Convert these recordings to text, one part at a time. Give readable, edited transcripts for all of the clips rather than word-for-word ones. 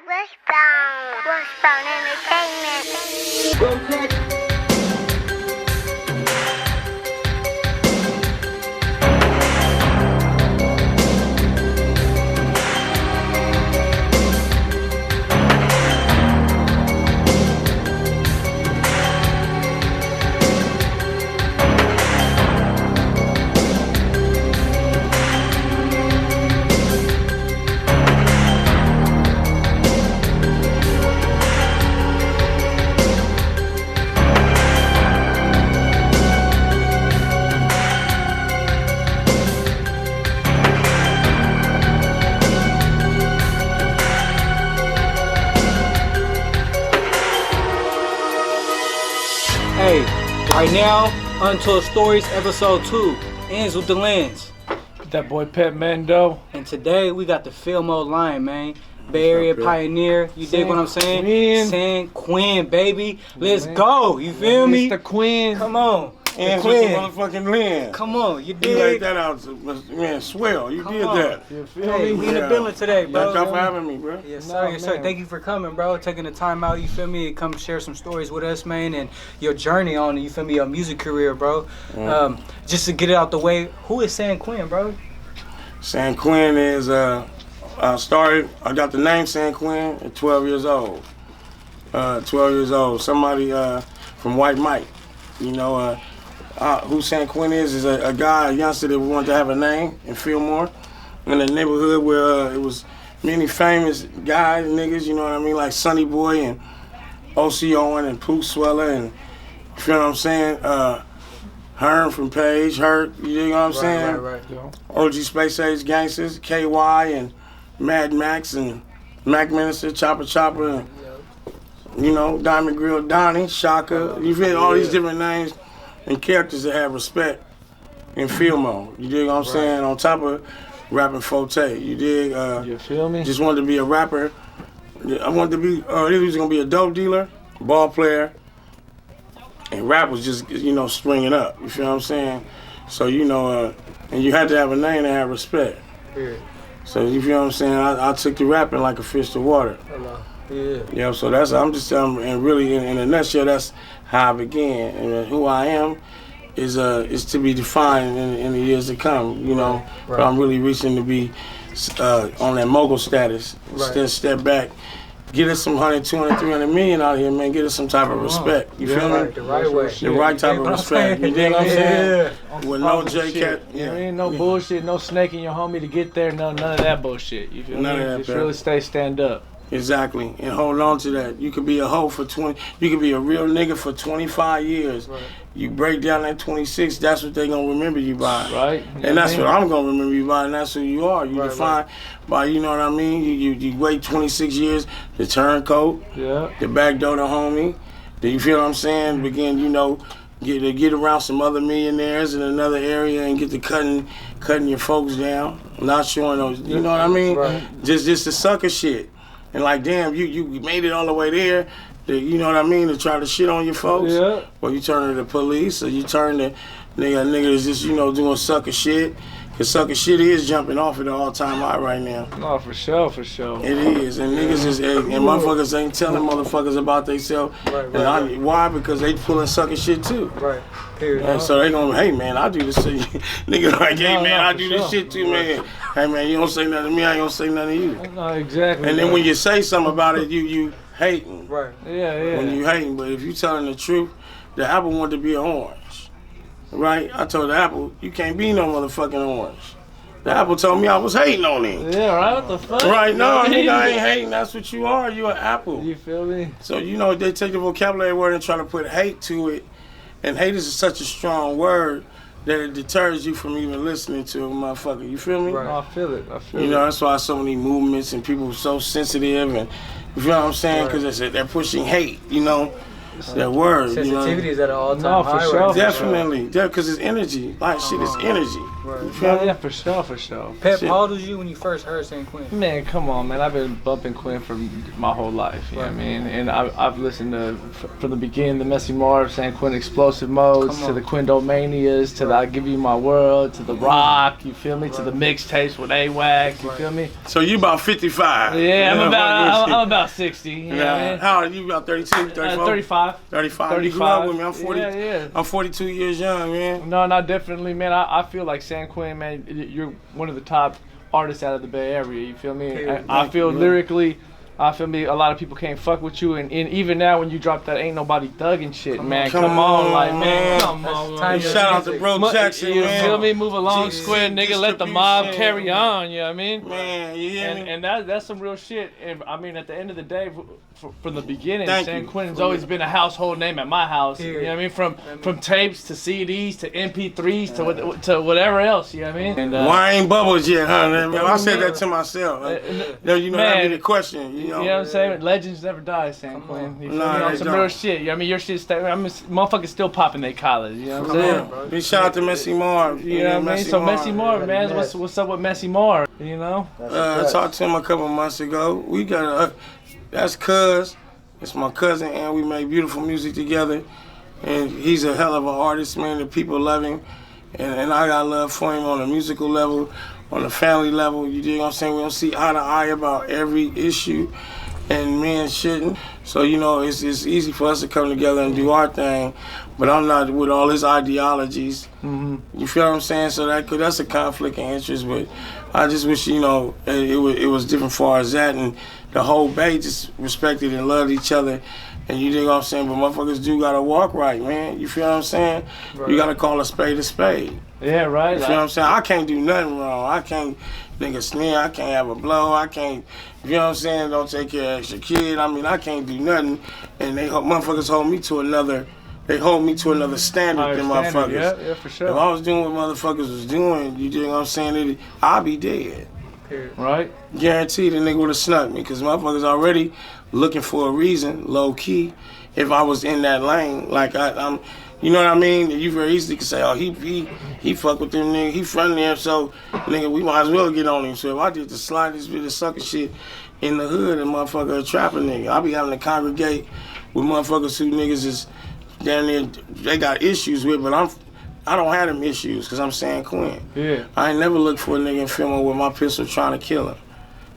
Westbound Entertainment. Hey, right now, Untold Stories, episode 2, Endz with the Lenz. That boy Pepmendo. And today, we got the Philmo line, man. Bay Area pioneer, you dig what I'm saying? Quinn. San Quinn, baby. Let's go, you feel me? Mr. Quinn. Come on. And Quinn. motherfucking Lenz. Come on, you You dig? laid that out, man, swell. You Come did on. that. You feel Hey, me? we in the building today, bro. Thank y'all for having me, bro. Yes, No, sir. Yes, sir. man. Thank you for coming, bro. Taking the time out, you feel me? Come share some stories with us, man, and your journey on, you feel me, your music career, bro. Just to get it out the way, who is San Quinn, bro? San Quinn is, I got the name San Quinn at 12 years old. 12 years old. Somebody from White Mike, you know, who San Quinn is a guy, a youngster that wanted to have a name in Fillmore, in a neighborhood where it was many famous guys, niggas, you know what I mean, like Sonny Boy and O.C. Owen and Pooh Sweller and, you feel what I'm saying, Hearn from Page, Hurt, you know what I'm saying? Right. OG Space Age Gangsters, KY and Mad Max and Mac Minister, Chopper and, you know, Diamond Grill Donnie, Shaka, you feel all these different names and characters that have respect in Fillmore. You dig what I'm saying? On top of rapping Forte. You dig? You feel me? Just wanted to be a rapper. I wanted to be, he was gonna be a dope dealer, ball player, and rap was just, you know, springing up. You feel what I'm saying? So, you know, and you had to have a name to have respect. Yeah. So, you feel what I'm saying? I took to rapping like a fish to water. Hello. Yeah. Yeah, so that's, and really in a nutshell, that's how I began. And who I am is to be defined in the years to come, you know. Right. But I'm really reaching to be on that mogul status. Right. Step back, get us some 100, 200, 300 million out here, man. Get us some type of respect. You feel me? The right way. The right type of respect. You dig what I'm saying? On With some no positive J shit. Cat. There ain't no bullshit, no snaking your homie to get there, none of that bullshit. You feel None me? of that, Just bro. really stand up. Exactly, and hold on to that. You could be a hoe for 20. You could be a real nigga for 25 years. Right. You break down that 26. That's what they gonna remember you by. Right? And that's what I'm gonna remember you by, and that's who you are. You Right, define by, you know what I mean. You wait 26 years, the turncoat, Yeah. the back door to homie. Then you feel what I'm saying? Begin, you know, get around some other millionaires in another area and get to cutting your folks down. Not showing those. You know what I mean? Right. Just the sucker shit. And like, damn, you made it all the way there. You know what I mean? To try to shit on your folks. Yeah. Or you turn to the police, or you turn to nigga that's just, you know, doing sucker shit. Cause sucker shit is jumping off at the all-time high right now. No, for sure. It is, and niggas is, and motherfuckers ain't telling motherfuckers about themselves. Right. Why? Because they pulling sucker shit too. Right. Period. And so they gonna, hey man, I do this shit. Nigga like, hey man, I for do this sure. shit too, man. Hey man, you don't say nothing to me, I ain't gonna say nothing to you. No, exactly. And then when you say something about it, you hating. Right. Yeah. When you hating, but if you telling the truth, the apple wanted to be an orange. Right? I told the apple, you can't be no motherfucking orange. The apple told me I was hating on him. Yeah, right? What the fuck? Right? No, nigga, I ain't hating. That's what you are. You an apple. You feel me? So, you know, they take the vocabulary word and try to put hate to it. And hate is such a strong word that it deters you from even listening to a motherfucker. You feel me? Right. No, I feel it. You know, that's why so many movements and people are so sensitive. And you feel what I'm saying? Right. Because they're pushing hate, you know? That word. Sensitivity you know? is at an all-time No, for high sure. right now. Definitely. Yeah, because it's energy. Like, shit is energy. Yeah, for sure. Pep, how old was you when you first heard San Quinn? Man, come on, man. I've been bumping Quinn for my whole life, you know what I mean? And I've listened to, from the beginning, the Messy Marv, San Quinn Explosive Modes, to the Quindomanias, to the I Give You My World, to the Rock, you feel me? To the mixtapes with AWAC, you feel me? So you about 55? Yeah, I'm about 60, you know what I mean? How old are you? About 32, 34? 35. 35. You grew up with me. I'm 40. Yeah. I'm 42 years young, man. No, not definitely, man. I feel like San Quinn, man, you're one of the top artists out of the Bay Area, you feel me? I feel lyrically, I feel me, a lot of people can't fuck with you, and even now when you drop that Ain't Nobody Thuggin' shit, man, come on, like, man, come on. Shout out to Bro Jackson, you man. feel me? Move along, square, nigga, let the mob carry on, you know what I mean? Man, you hear me? And that's some real shit, and I mean, at the end of the day, from the beginning, San Quinn's always been a household name at my house, you know what I mean? From tapes to CDs to MP3s to whatever else, you know what I mean? And, why ain't bubbles yet, huh? I said that to myself. You know, that be the question, you know? You know what I'm saying? Legends never die, San Quinn. You feel me? On some real shit. You know what I mean? Your shit's motherfuckers still popping their collars. You know what I'm saying? Bro. Big shout out to Messy Marv. You know what I mean? So Messy Marv, man, what's up with Messy Marv? You know? I talked to him a couple months ago. We got that's Cuz. It's my cousin, and we make beautiful music together. And he's a hell of an artist, man. The people love him. And I got love for him on a musical level, on a family level. You dig what I'm saying? We don't see eye to eye about every issue. And men shouldn't. So, you know, it's easy for us to come together and do our thing, but I'm not with all his ideologies. You feel what I'm saying? So that's a conflict of interest, but I just wish, you know, it was different far as that, and the whole Bay just respected and loved each other. And you dig what I'm saying? But motherfuckers do gotta walk right, man. You feel what I'm saying? Right. You gotta call a spade a spade. Yeah, right. You feel what I'm saying? I can't do nothing wrong. I can't nigga sneer. I can't have a blow. I can't, you know what I'm saying? Don't take care of extra kid. I mean, I can't do nothing. And motherfuckers hold me to another. They hold me to another standard than motherfuckers. Yeah, for sure. If I was doing what motherfuckers was doing, you dig what I'm saying? I'd be dead. Right. Guaranteed the nigga would have snuck me, because motherfuckers already looking for a reason, low key. If I was in that lane, like I'm, you know what I mean? You very easily could say, oh, he fuck with them niggas, he from there, so nigga, we might as well get on him. So if I did the slightest bit of sucker shit in the hood, and motherfucker a trapper nigga, I be having to congregate with motherfuckers who niggas is down there, they got issues with, but I don't have them issues, because I'm San Quinn. Yeah. I ain't never looked for a nigga in film with my pistol trying to kill him.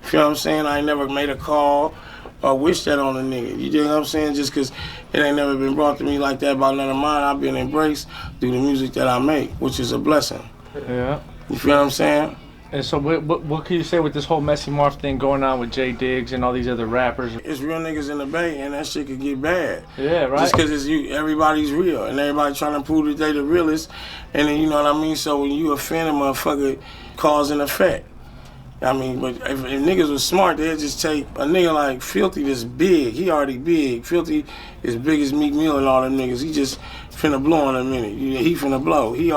Feel what I'm saying? I ain't never made a call or wish that on a nigga. You dig what I'm saying? Just because it ain't never been brought to me like that by none of mine, I've been embraced through the music that I make, which is a blessing. Yeah. You feel what I'm saying? And so what can you say with this whole Messy Marv thing going on with JDiggs and all these other rappers? It's real niggas in the Bay, and that shit could get bad. Yeah, right. Just because everybody's real, and everybody trying to prove that they the realest, and then, you know what I mean? So when you offend a motherfucker, cause and effect. I mean, but if niggas was smart, they'd just take a nigga like Philthy that's big. He already big. Philthy is big as Meek Mill and all them niggas. He just finna blow in a minute. He finna blow. He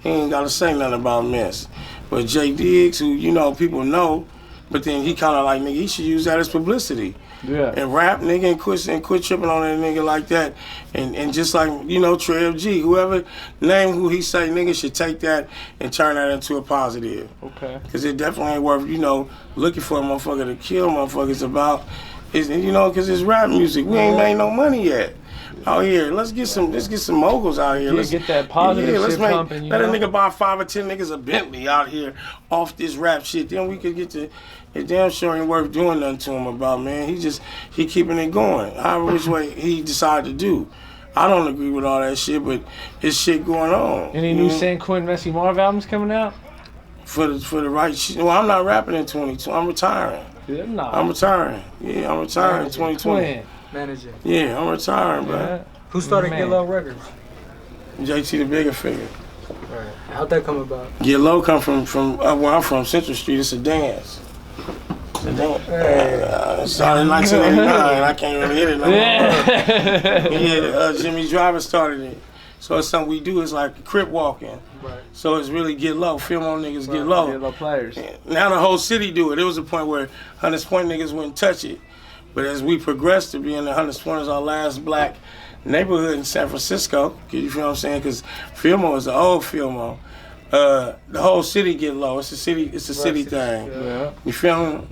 ain't gotta say nothing about mess. But JDiggs, who, you know, people know, but then he kinda like, nigga, he should use that as publicity. Yeah. And rap, nigga, and quit tripping on that nigga like that. And just like, you know, Trev G, whoever name who he say, nigga should take that and turn that into a positive. Okay. Because it definitely ain't worth, you know, looking for a motherfucker to kill motherfuckers about, you know, because it's rap music. We ain't made no money yet. Out here, let's get some moguls out here. Let's get that positive shit pumping. Let a nigga buy 5 or 10 niggas a Bentley out here off this rap shit. Then we could get to. It damn sure ain't worth doing nothing to him about, man. He keeping it going. However which way he decided to do. I don't agree with all that shit, but it's shit going on. Any new San Quinn Messy Marv albums coming out? For the right shit. Well, I'm not rapping in 2022. I'm retiring. Yeah, nah. I'm retiring. Yeah, I'm retiring in 2020. Manager. Yeah, I'm retiring, bro. Yeah. Who started Dela'o Records? JT the bigger figure. Right. How'd that come about? Dela'o come from where I'm from, Central Street. It's a dance. It's a dance. It started in 1989. I can't really hit it no more. Yeah, Jimmy Driver started it. So it's something we do. It's like crip walking. Right. So it's really get low. Film on niggas get low. Get low players. Now the whole city do it. There was a point where Hunters Point niggas wouldn't touch it. But as we progressed to being the Hunters Point is our last black neighborhood in San Francisco, you feel what I'm saying? Because Fillmore is the old Fillmore. the whole city get low. It's a city thing. Yeah. You feel me?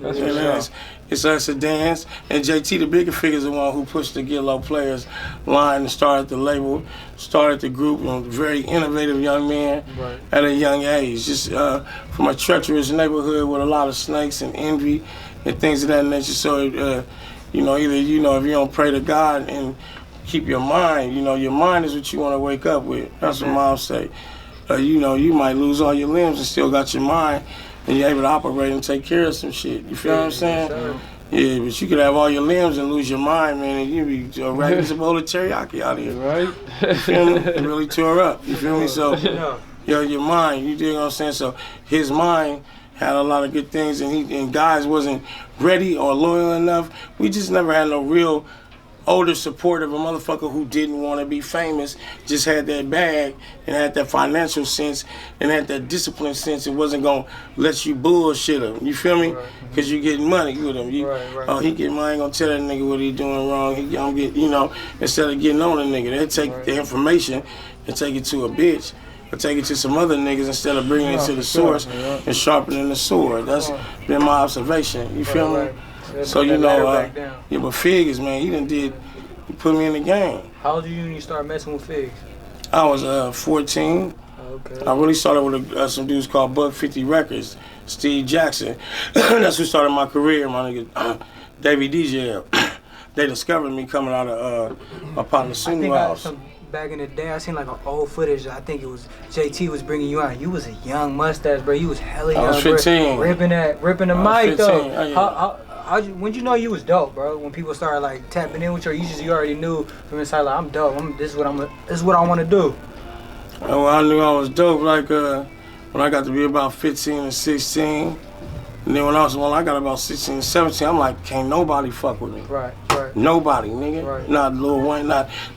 It's a dance. And JT, the bigger figure, is the one who pushed the Get Low Players line and started the label, started the group. Very innovative young man at a young age. Just from a treacherous neighborhood with a lot of snakes and envy and things of that nature. So, either, if you don't pray to God and keep your mind, your mind is what you want to wake up with. That's what Mom say. You might lose all your limbs and still got your mind, and you're able to operate and take care of some shit. You feel what I'm saying? Yeah, but you could have all your limbs and lose your mind, man, and you be ragged as a bowl of teriyaki out here. Right? You feel me? It really tore up. You feel me? So, your mind, you dig what I'm saying? So, his mind had a lot of good things, and guys wasn't ready or loyal enough. We just never had no real older support of a motherfucker who didn't want to be famous, just had that bag and had that financial sense and had that discipline sense and wasn't going to let you bullshit him. You feel me? Because you getting money with him. Oh, he getting money, I ain't going to tell that nigga what he doing wrong. He gonna get, instead of getting on a nigga, they'll take the information and take it to a bitch or take it to some other niggas instead of bringing it to the source and sharpening the sword. That's been my observation. You feel me? So but Figs, man, he put me in the game. How old were you when you started messing with Figs? I was 14. Okay. I really started with some dudes called Buck 50 Records, Steve Jackson. That's who started my career, my nigga. Davey DJ. They discovered me coming out of my partner Sumo house. Back in the day, I seen like an old footage. I think it was JT was bringing you out. You was a young mustache, bro. You was hella young. I was 15. Bro. Ripping the mic 15. though. When you know you was dope, bro? When people started like tapping in with you, you already knew from inside like I'm dope. This is what I want to do. Well, I knew I was dope like when I got to be about 15 and 16. And then when I got about 16 and 17, I'm like, can't nobody fuck with me. Right. Nobody, nigga. Right. Not Lil Wayne,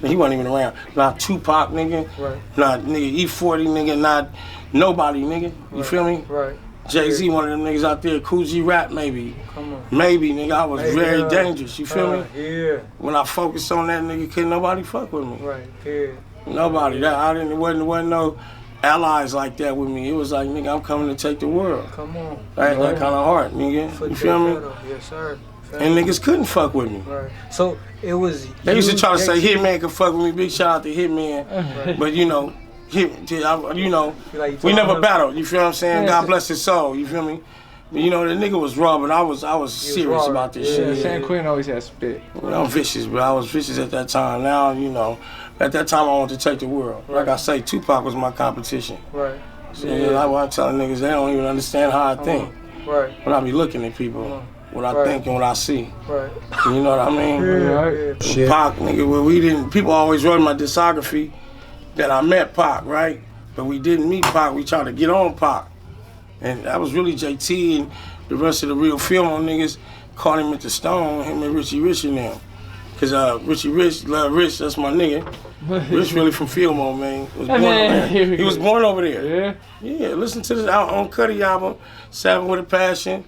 he wasn't even around. Not Tupac, nigga. Right. Not nigga E40, nigga. Not nobody, nigga. You feel me? Right. Jay-Z, one of them niggas out there. Cool G Rap, maybe. Come on. Maybe, nigga. I was very dangerous. You feel me? Yeah. When I focused on that, nigga, couldn't nobody fuck with me. Right. Yeah. Nobody. It wasn't no allies like that with me. It was like, nigga, I'm coming to take the world. Come on. I had that kind of heart, nigga. You feel me? Yes, sir. And niggas couldn't fuck with me. Right. So it was. They used to try to say Hitman could fuck with me. Big shout out to Hitman. Right. But we never battled. You feel what I'm saying? Yeah. God bless his soul. You feel me? But, the nigga was raw, but I was serious about this shit. San Quinn always had spit. I'm vicious, bro. I was vicious at that time. Now, at that time I wanted to take the world. Right. Like I say, Tupac was my competition. Right. So I'm telling niggas they don't even understand how I think. Right. When I be looking at people. What I think and what I see. Right. You know what I mean? Yeah. Pac, nigga, people always wrote in my discography that I met Pac, right? But we didn't meet Pac, we tried to get on Pac. And that was really JT and the rest of the real Filmo niggas caught him at the Stone, him and Richie Rich and them. Cause Richie Rich, love Rich, that's my nigga. Rich really from Filmo, man. He was born over there. Yeah, listen to this on Cuddy album, Seven with a Passion.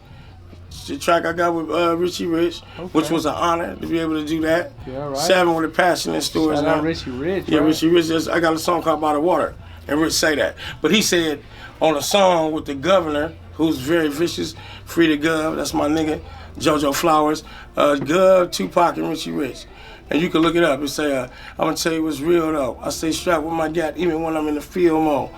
The track I got with Richie Rich, which was an honor to be able to do that. Yeah, right. Seven with a Passion in stores Shout now. out Richie Rich. Yeah, right? Richie Rich. I got a song called By the Water, and Rich say that. But he said on a song with the governor, who's very vicious, Free to Gov, that's my nigga, JoJo Flowers, Gov, Tupac, and Richie Rich. And you can look it up and say, I'm gonna tell you what's real though. I stay strapped with my gat even when I'm in the field mode.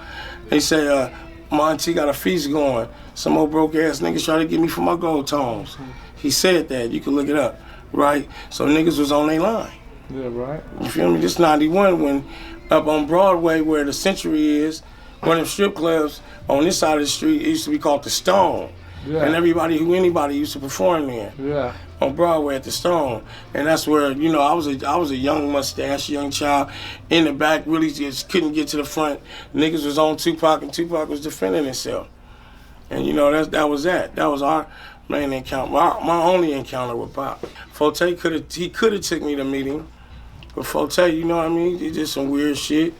They say, my auntie got a feast going. Some old broke ass niggas try to get me for my gold tones. He said that. You can look it up, right? So niggas was on their line. Yeah, right. You feel me? This 91 when up on Broadway where the Century is, one of them strip clubs on this side of the street, it used to be called the Stone. Yeah. And anybody used to perform there. Yeah. On Broadway at the Stone. And that's where, I was a young mustache, young child in the back, really just couldn't get to the front. Niggas was on Tupac and Tupac was defending himself. And that was that. That was our main encounter, my only encounter with Pop. Philthy could have took me to meet him. But Philthy, you know what I mean? He did some weird shit.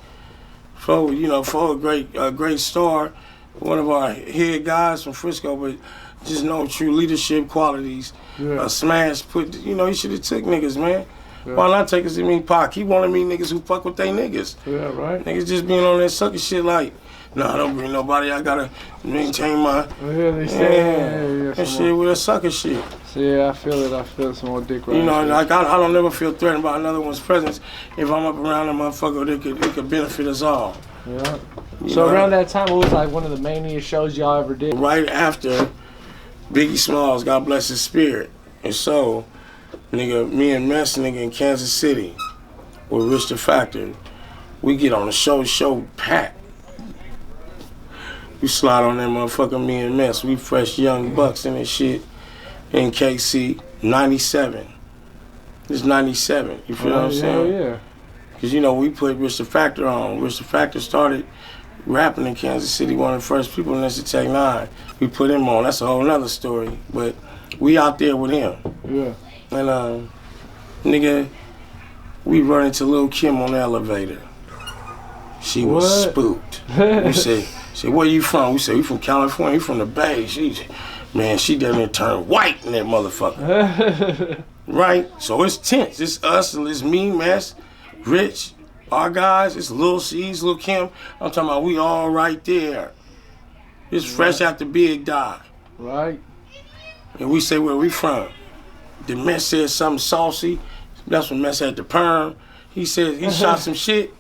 For a great star, one of our head guys from Frisco, but just no true leadership qualities. Yeah. Smash he should have took niggas, man. Yeah. Why not take us to meet Pac? He wanted me niggas who fuck with they niggas. Yeah, right. Niggas just being on that sucker shit like Nah, don't bring nobody. I gotta maintain my. They say, that shit with that sucker shit. So yeah, I feel it. Some more dick right. You know, like I don't never feel threatened by another one's presence. If I'm up around a motherfucker, it could benefit us all. Yeah. So around that time, what was like one of the maniest shows y'all ever did? Right after Biggie Smalls, God bless his spirit, and so, nigga, me and Mess, nigga, in Kansas City, with Rich the Factor, we get on the show packed. We slide on that motherfucker, me and Mess. We fresh young bucks in this shit in KC, 97. It's 97, you feel what I'm saying? Yeah. Because, you know, we put Rich the Factor on. Rich the Factor started rapping in Kansas City, one of the first people in this Tech 9. We put him on. That's a whole nother story. But we out there with him. Yeah. And, nigga, we run into Lil' Kim on the elevator. She was spooked. We say, where you from? We say, we from California. We from the Bay. She down there turned white in that motherfucker. Right? So it's tense. It's us, it's me, Mess, Rich, our guys, it's Lil C's, Lil Kim. I'm talking about we all right there. It's fresh after Big died. Right. And we say, where we from? The Mess said something saucy. That's when Mess had the perm. He said he shot some shit.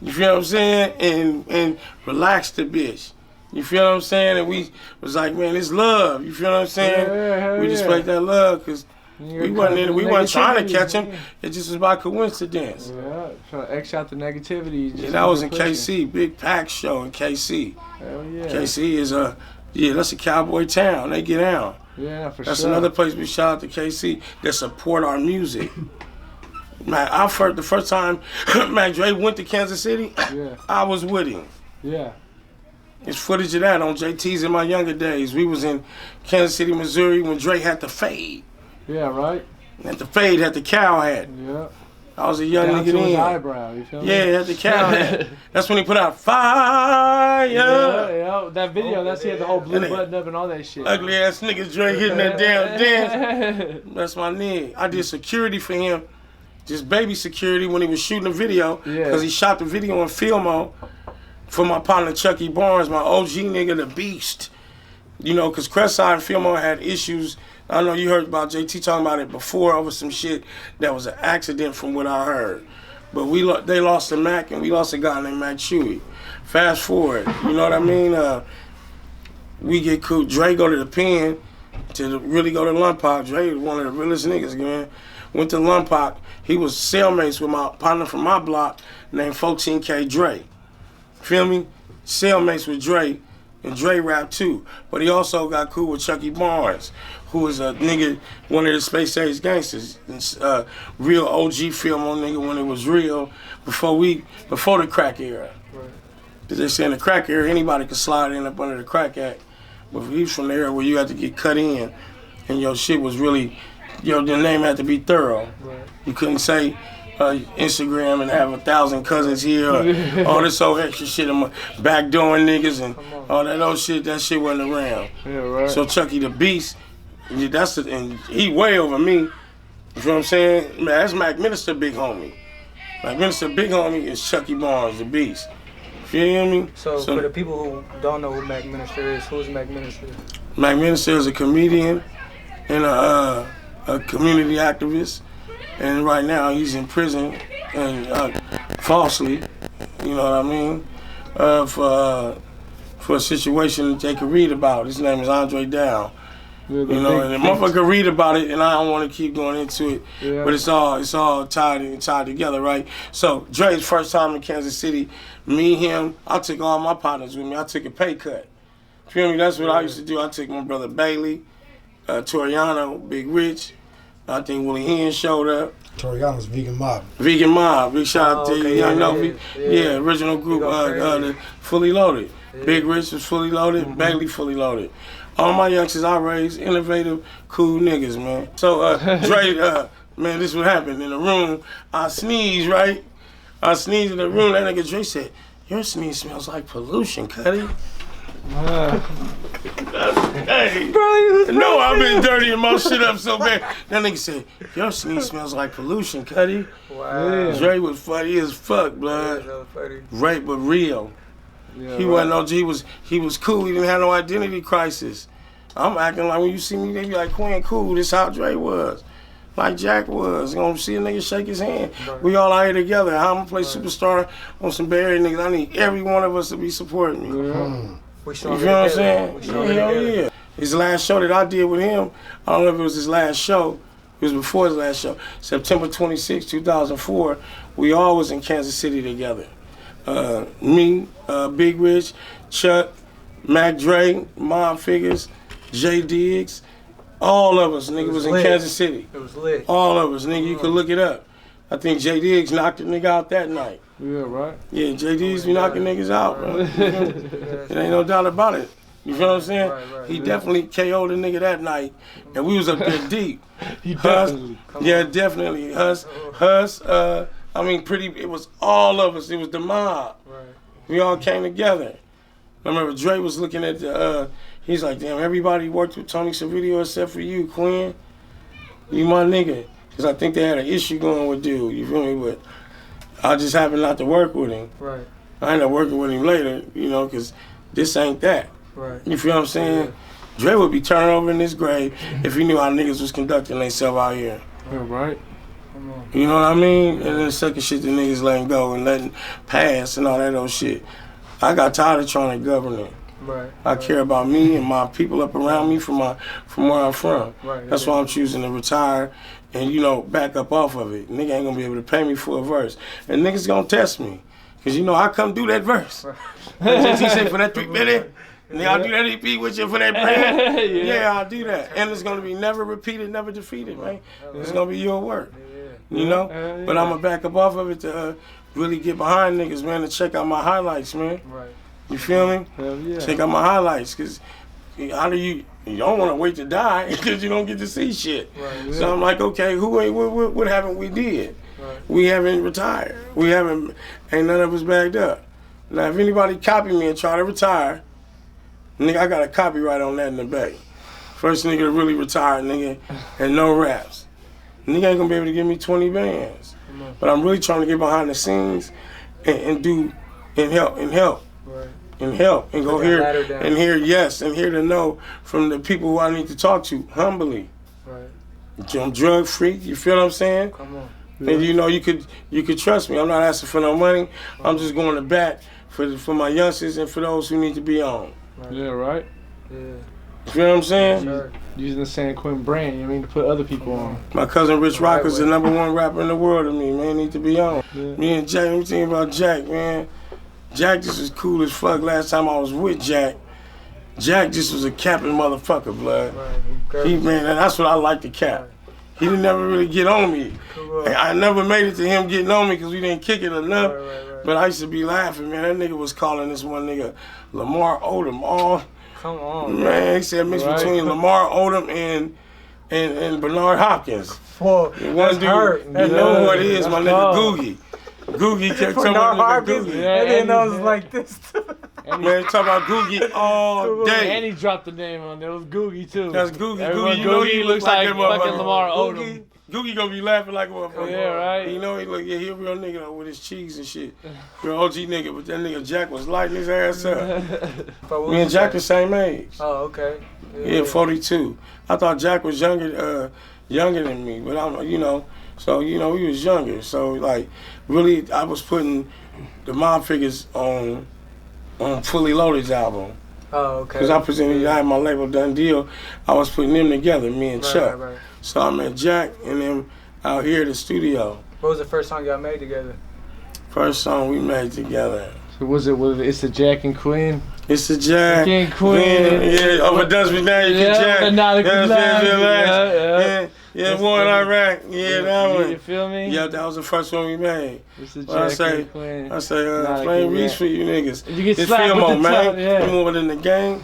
You feel what I'm saying? And relaxed the bitch. You feel what I'm saying? And we was like, man, it's love. You feel what I'm saying? Yeah, we displayed that love because we wasn't trying to catch him. It just was by coincidence. Yeah, trying to X out the negativity. Yeah, that was in KC, big pack show in KC. Hell yeah. KC is that's a cowboy town. They get out. Yeah, for That's sure. another place we shout out to KC that support our music. Man, the first time Mac Dre went to Kansas City, I was with him. Yeah. There's footage of that on JT's in my younger days. We was in Kansas City, Missouri when Dre had the fade. Yeah, right. Had the fade, had the cow hat. Yeah. I was a young Down nigga to his then. eyebrow, you feel me? Yeah, had the cow hat. That's when he put out Fire. Yeah. That video, that's he had the whole blue button up and all that shit. Ugly ass niggas Dre hitting that damn dance. That's my nigga. I did security for him. Just baby security when he was shooting the video. Because he shot the video on Filmo for my partner Chucky Barnes, my OG nigga, the Beast. You know, because Crestside and Filmo had issues. I know you heard about JT talking about it before over some shit that was an accident from what I heard. But they lost to Mac and we lost a guy named Mac Chewy. Fast forward, you know what I mean? We get cool. Dre go to the pen to really go to Lumpock. Dre was one of the realest niggas, man. Went to Lumpock. He was cellmates with my partner from my block named 14K Dre. Feel me? Cellmates with Dre. And Dre rap too. But he also got cool with Chucky Barnes, who was a nigga, one of the Space Age gangsters. Real OG film on nigga when it was real, before the crack era. Because they say in the crack era, anybody could slide in up under the crack act. But he's from the era where you had to get cut in, and your shit was really, your name had to be thorough. You couldn't say Instagram and have 1,000 cousins here, or all this old extra shit, backdooring niggas and all that old shit. That shit wasn't around. Yeah, right. So Chucky the Beast, and he way over me. You feel what I'm saying? Man, that's Mac Minister big homie. Mac Minister big homie is Chucky Barnes the Beast. Feel me? So for the people who don't know who Mac Minister is, who is Mac Minister? Mac Minister is a comedian and a community activist. And right now he's in prison and falsely, you know what I mean, for a situation that they can read about. His name is Andre Down. You know, and the motherfucker can read about it, and I don't want to keep going into it, but it's all tied together, right? So Dre's first time in Kansas City, me, him, I took all my partners with me. I took a pay cut. Feel me? That's what I used to do. I took my brother Bailey, Toriano, Big Rich. I think Willie Hen showed up. Toriano's Vegan Mob. Vegan Mob. Big shout out to you. Yeah, original group, the Fully Loaded. Big Rich was fully loaded. Bailey fully loaded. All my youngsters I raised, innovative, cool niggas, man. So Dre, man, this what happened in the room. I sneezed, right? I sneezed in the room. That nigga Dre said, "Your sneeze smells like pollution, Cuddy." Hey, no, I've been dirtying my shit up so bad. That nigga said, "Your sneeze smells like pollution, Cuddy." Wow. Dre was funny as fuck, blood. Right, but real. Yeah, He wasn't no G. He was cool. He didn't have no identity crisis. I'm acting like when you see me, they be like, Quinn, cool. This how Dre was. Like Jack was. You gonna see a nigga shake his hand. Right. We all out here together. I'm gonna play Superstar on some Bay Area niggas. I need every one of us to be supporting me. You feel what I'm saying? Yeah. His last show that I did with him, I don't know if it was his last show. It was before his last show. September 26, 2004. We all was in Kansas City together. Me, Big Rich, Chuck, Mac Dre, Mob Figures, JDiggs. All of us, nigga, was in Kansas City. It was lit. All of us, nigga, you can look it up. I think JDiggs knocked the nigga out that night. Yeah, right. Yeah, JDiggs be knocking niggas out, bro. It ain't no doubt about it. You feel what I'm saying? Right, he definitely KO'd the nigga that night, and we was up there deep. He definitely. Definitely. It was all of us. It was the mob. Right. We all came together. I remember Dre was looking at he's like, damn, everybody worked with Tony Savidio except for you, Quinn. You my nigga. Because I think they had an issue going with dude, you feel me? But I just happened not to work with him. Right. I ended up working with him later, because this ain't that. Right. You feel what I'm saying? Yeah. Dre would be turning over in his grave if he knew how niggas was conducting themselves out here. Yeah, right. You know what I mean? And then the second shit the niggas letting go and letting pass and all that old shit. I got tired of trying to govern it. Right. I care about me and my people up around me from where I'm from. Right. That's why I'm choosing to retire and, back up off of it. Nigga ain't gonna be able to pay me for a verse. And niggas gonna test me. Cause I come do that verse. Right. He said for that 3 minutes, nigga, I'll do that EP with you for that brand. Yeah, I'll do that. And it's gonna be never repeated, never defeated, man. It's gonna be your work. But I'm gonna back up off of it to really get behind niggas, man, to check out my highlights, man. Right. You feel me? Hell yeah. Check out my highlights, cause you don't want to wait to die because you don't get to see shit. Right. So I'm like, okay, what haven't we did? Right. We haven't retired. Ain't none of us bagged up. Now, if anybody copy me and try to retire, nigga, I got a copyright on that in the bay. First nigga to really retire, nigga, and no raps. Nigga ain't gonna be able to give me 20 bands. But I'm really trying to get behind the scenes and help. Right. And help and go here and hear to know from the people who I need to talk to humbly. Right. I'm drug free. You feel what I'm saying? Come on. Yeah. And you could trust me. I'm not asking for no money. I'm just going to bat for my youngsters and for those who need to be on. Right. Yeah, right. Yeah. You feel what I'm saying? Sure. Using the San Quinn brand, to put other people on. My cousin Rich Rock is the #1 rapper in the world to me, man. Need to be on. Yeah. Me and Jack, let me tell you about Jack, man. Jack just was cool as fuck last time I was with Jack. Jack just was a capping motherfucker, blood. Right. And that's what I like to cap. He didn't never really get on me. I never made it to him getting on me because we didn't kick it enough. Right. But I used to be laughing, man. That nigga was calling this one nigga Lamar Odom. Come on, man. He said mix between Lamar Odom and Bernard Hopkins. Whoa, one dude, you know who it is, my nigga Googie. Googie kept talking about Googie. I didn't know it was like this. Man, talk about Googie all day. And he dropped the name on there. It was Googie too. That's Googie. Everyone, Googie, he looks like fucking Lamar Odom. Googie gonna be laughing like a motherfucker. Yeah, right. He he a real nigga though, with his cheeks and shit. Real OG nigga, but that nigga Jack was lighting his ass up. Me and Jack the same age. Oh, okay. Yeah, 42. I thought Jack was younger than me, but I'm, so we was younger. So like, really, I was putting the Mob Figures on Fully Loaded's album. Oh, okay. Because I had my label Done Deal. I was putting them together, me and Chuck. Right. So I met Jack and them out here at the studio. What was the first song y'all made together? First song we made together. So was it It's the Jack and Quinn? It's the Jack and Quinn. Yeah, overdose me now, you can Jack. Yeah, war in Iraq. Yeah, that one. You feel me? Yeah, that was the first one we made. It's the Jack and Quinn. I say, flame reach for you niggas. You get slapped with the man. Yeah. You more than the gang.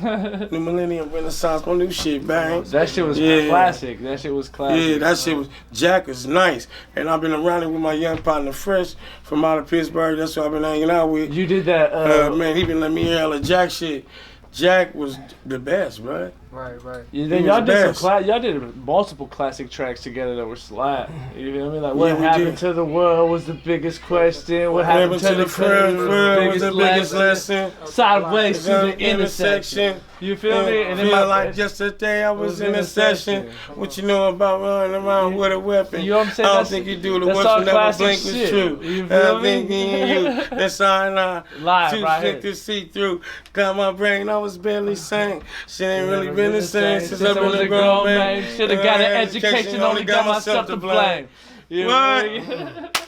New Millennium Renaissance, my new shit, bang. That shit was classic. That shit was classic. Yeah, that shit was. Jack is nice. And I've been around it with my young partner Fresh from out of Pittsburg. That's who I've been hanging out with. You did that. Man, he been letting me hear all the Jack shit. Jack was the best, bro. Right. Y'all did multiple classic tracks together that were slap. You know what I mean? Like, what happened to the world was the biggest question. What happened to the friend was the biggest lesson. Sideways to the intersection. You feel me? And feel like yesterday I was in a session. What you know about running around with a weapon? You know what I'm saying? I don't think you do the ones who never blink was true. I'm thinking you. That's all I live right here. To see through. Got my brain, I was barely sane. Shit ain't really been the same since I've been a grown man. Should've got an education, only got myself to blame. What?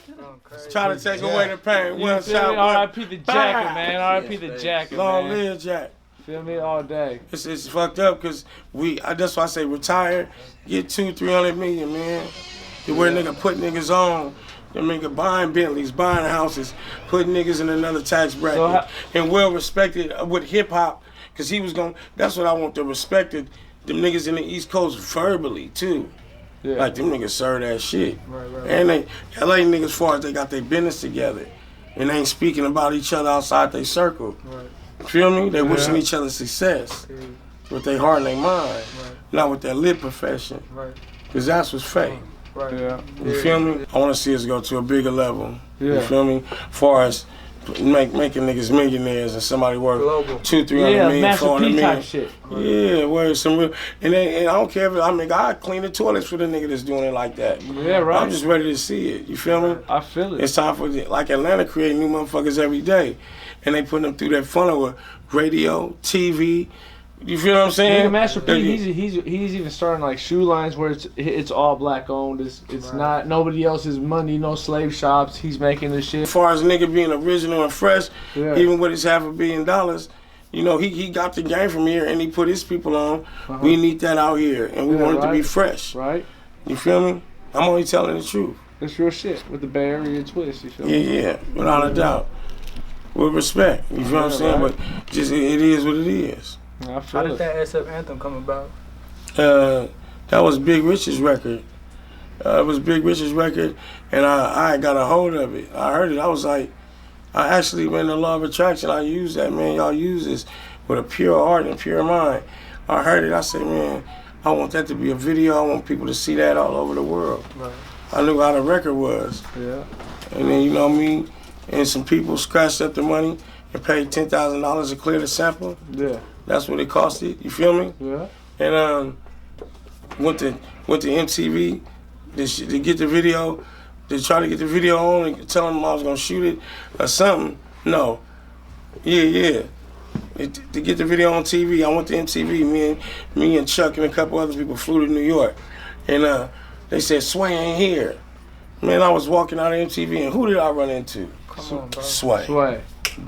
Try to take away the pain. One shot. R.I.P. the jacket, man. R.I.P. the jacket, man. Long live Jack. Feel me all day. It's fucked up because that's why I say retire, get 200-300 million, man. The way nigga put niggas on, the nigga buying Bentleys, buying houses, putting niggas in another tax bracket, and well respected with hip hop, because he was that's what I want to respect it. Them niggas in the East Coast verbally too. Yeah. Like them niggas serve that shit. Right. And they LA niggas, as far as they got their business together, and they ain't speaking about each other outside their circle. Right. Feel me? They wishing each other success with their heart and their mind, not with their lip profession. Right. Cause that's what's fake. Right. Yeah. You feel me? I want to see us go to a bigger level. Yeah. You feel me? As far as making niggas millionaires and somebody worth $200-300 million, $400 million. Type shit. Yeah, where some real, and I don't care if I clean the toilets for the nigga that's doing it like that. Yeah, right. I'm just ready to see it. You feel me? I feel it. It's time for like Atlanta creating new motherfuckers every day, and they putting them through that funnel with radio, TV. You feel what I'm saying? Yeah, Master P, he's even starting like shoe lines where it's all black owned. It's not nobody else's money, no slave shops. He's making this shit. As far as nigga being original and fresh, even with his $500 million, you know, he got the game from here and he put his people on. We need that out here, and we want it to be fresh. Right. You feel me? I'm only telling the truth. It's real shit with the Bay Area twist. You feel me? Yeah, without a doubt. With respect. You feel what I'm saying? But just it is what it is. How did that SF anthem come about? That was Big Rich's record. It was Big Rich's record, and I got a hold of it. I heard it. I was like, I actually went to Law of Attraction. I used that, man. Y'all use this with a pure heart and pure mind. I heard it. I said, man, I want that to be a video. I want people to see that all over the world. Right. I knew how the record was. Yeah. And then, you know what I mean? And some people scratched up the money and paid $10,000 to clear the sample. Yeah. That's what it cost it. You feel me? Yeah. And went to MTV to get the video, to try to get the video on and tell them I was gonna shoot it or something. No. Yeah. To get the video on TV, I went to MTV. Me and Chuck and a couple other people flew to New York, and they said Sway ain't here. Man, I was walking out of MTV, and who did I run into? Come on, bro. Sway.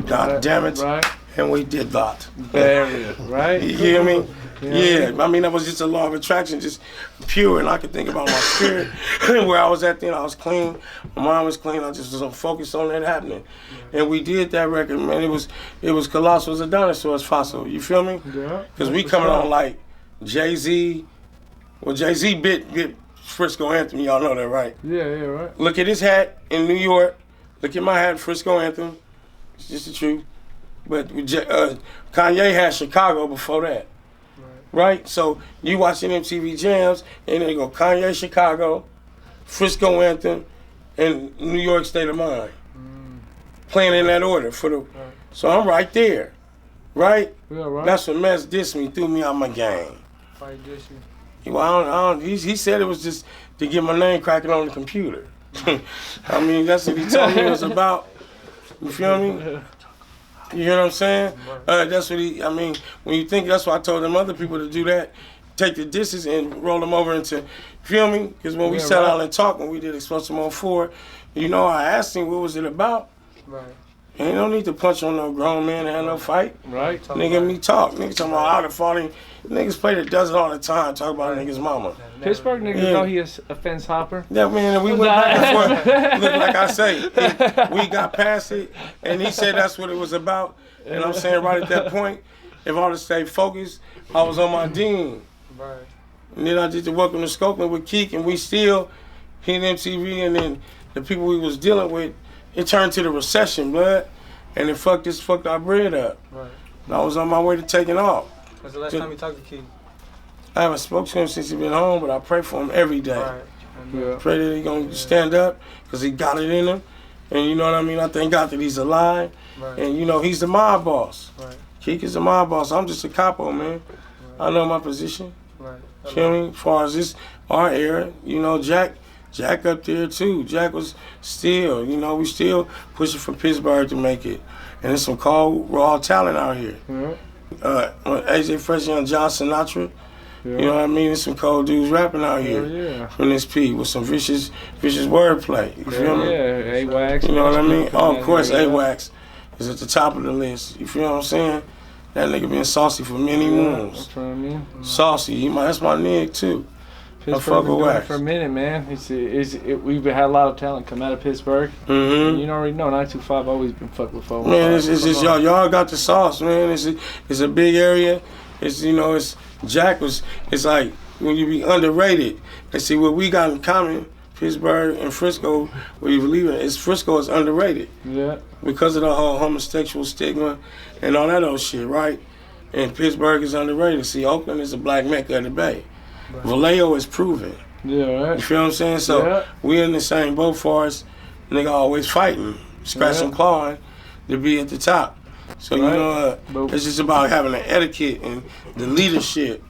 God damn it. Right. And we did that. There, right? You hear me? Yeah. I mean, that was just a law of attraction, just pure, and I could think about my spirit. Where I was at then, I was clean. My mind was clean. I just was focused on that happening. And we did that record, man. It was Colossal as a Dinosaur's Fossil. You feel me? Yeah. Because we coming on like Jay-Z. Well, Jay-Z bit Frisco Anthem. Y'all know that, right? Yeah, right. Look at his hat in New York. Look at my hat, Frisco Anthem. It's just the truth. But Kanye had Chicago before that, right? So you watching MTV Jams, and they go Kanye Chicago, Frisco Anthem, and New York State of Mind, playing in that order for the. So I'm right there, right? Yeah, right. That's when Mess dissed me, threw me out my game. Why he dissed you? Well, he said it was just to get my name cracking on the computer. I mean, that's what he told me it was about. You feel me? You hear what I'm saying? That's what when you think, that's why I told them other people to do that, take the disses and roll them over into, feel me? Because when we sat out and talked, when we did Explosive 04, you know, I asked him what was it about. Right. Ain't no need to punch on no grown man and have no fight. Right. Nigga, me talk. Niggas talking about out of falling. Niggas play the desert all the time, talk about a nigga's mama. Pittsburg niggas know he is a fence hopper. Yeah, man, we went back and forth. Look, like I say, we got past it, and he said that's what it was about. And I'm saying right at that point, if I would have stayed focused, I was on my dean. Right. And then I did the Welcome to Scoping with Keek, and we still hit MTV, and then the people we was dealing with, it turned to the recession, blood, and it fucked our bread up. Right. And I was on my way to taking off. When's the last time you talked to Keek? I haven't spoken to him since he been home, but I pray for him every day. Right. Yeah. Pray that he gonna stand up, because he got it in him. And you know what I mean? I thank God that he's alive. Right. And you know, he's the mob boss. Right. Keek is the mob boss. I'm just a capo, man. Right. I know my position. Right. Feel me? As far as this, our era, you know, Jack up there too. Jack was still, you know, we still pushing for Pittsburg to make it. And there's some cold, raw talent out here. Yeah. AJ Fresh Young John Sinatra. Yeah. You know what I mean? There's some cold dudes rapping out here. Yeah. From this P with some vicious wordplay. You feel me? Yeah, A-Wax. You know what I mean? Oh, of course, A-Wax is at the top of the list. You feel what I'm saying? That nigga been saucy for many moons. That's what I mean. Saucy. That's my nigga too. Pittsburgh fuck been with doing it Wax. for a minute, man. We've had a lot of talent come out of Pittsburgh. Mm-hmm. You already know 925 always been fucked with 415. Man, it's just y'all got the sauce, man. It's a big area. It's it's like when you be underrated. And see what we got in common, Pittsburgh and Frisco, where you believe in, is Frisco is underrated. Yeah. Because of the whole homosexual stigma and all that old shit, right? And Pittsburgh is underrated. See, Oakland is a black mecca of the Bay. Right. Vallejo is proven. Yeah, right. You feel what I'm saying? So we in the same boat for us. Nigga always fighting, scratching, clawing to be at the top. So you know, it's just about having the etiquette and the leadership.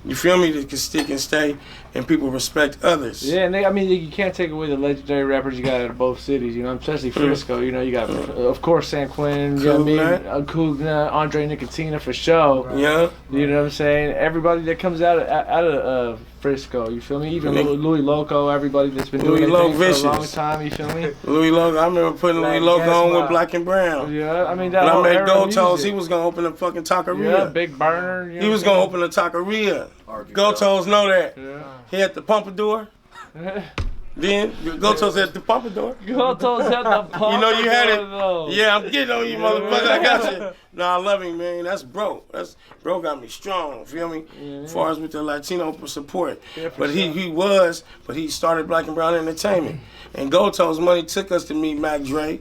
You feel me? That can stick and stay, and people respect others. Yeah, and you can't take away the legendary rappers you got out of both cities. You know, especially Frisco. You know, you got of course San Quinn. You know what I mean? Kugna, Andre Nicotina for sure. Right. Yeah. You know what I'm saying? Everybody that comes out of Frisco. You feel me? Even Louis Loco. Everybody that's been doing their thing for a long time. You feel me? Louis Loco. I remember putting Louis Loco on with Black and Brown. Yeah, I mean that. When whole I made era Gold of Toes, music. he was gonna open a fucking taqueria. Yeah, Big Burner. You know he was gonna open a taqueria. Gold Toes know that. Yeah. He had the Pompadour. Then Gold Toes had the Pompadour. Gold Toes had the Pompadour. You know you had it. Though. Yeah, I'm getting on you, motherfucker. I got you. Nah, I love him, man. That's bro. Bro got me strong. Feel me? As far as with the Latino support. Yeah, but he started Black and Brown Entertainment. And Gold Toes money took us to meet Mac Dre.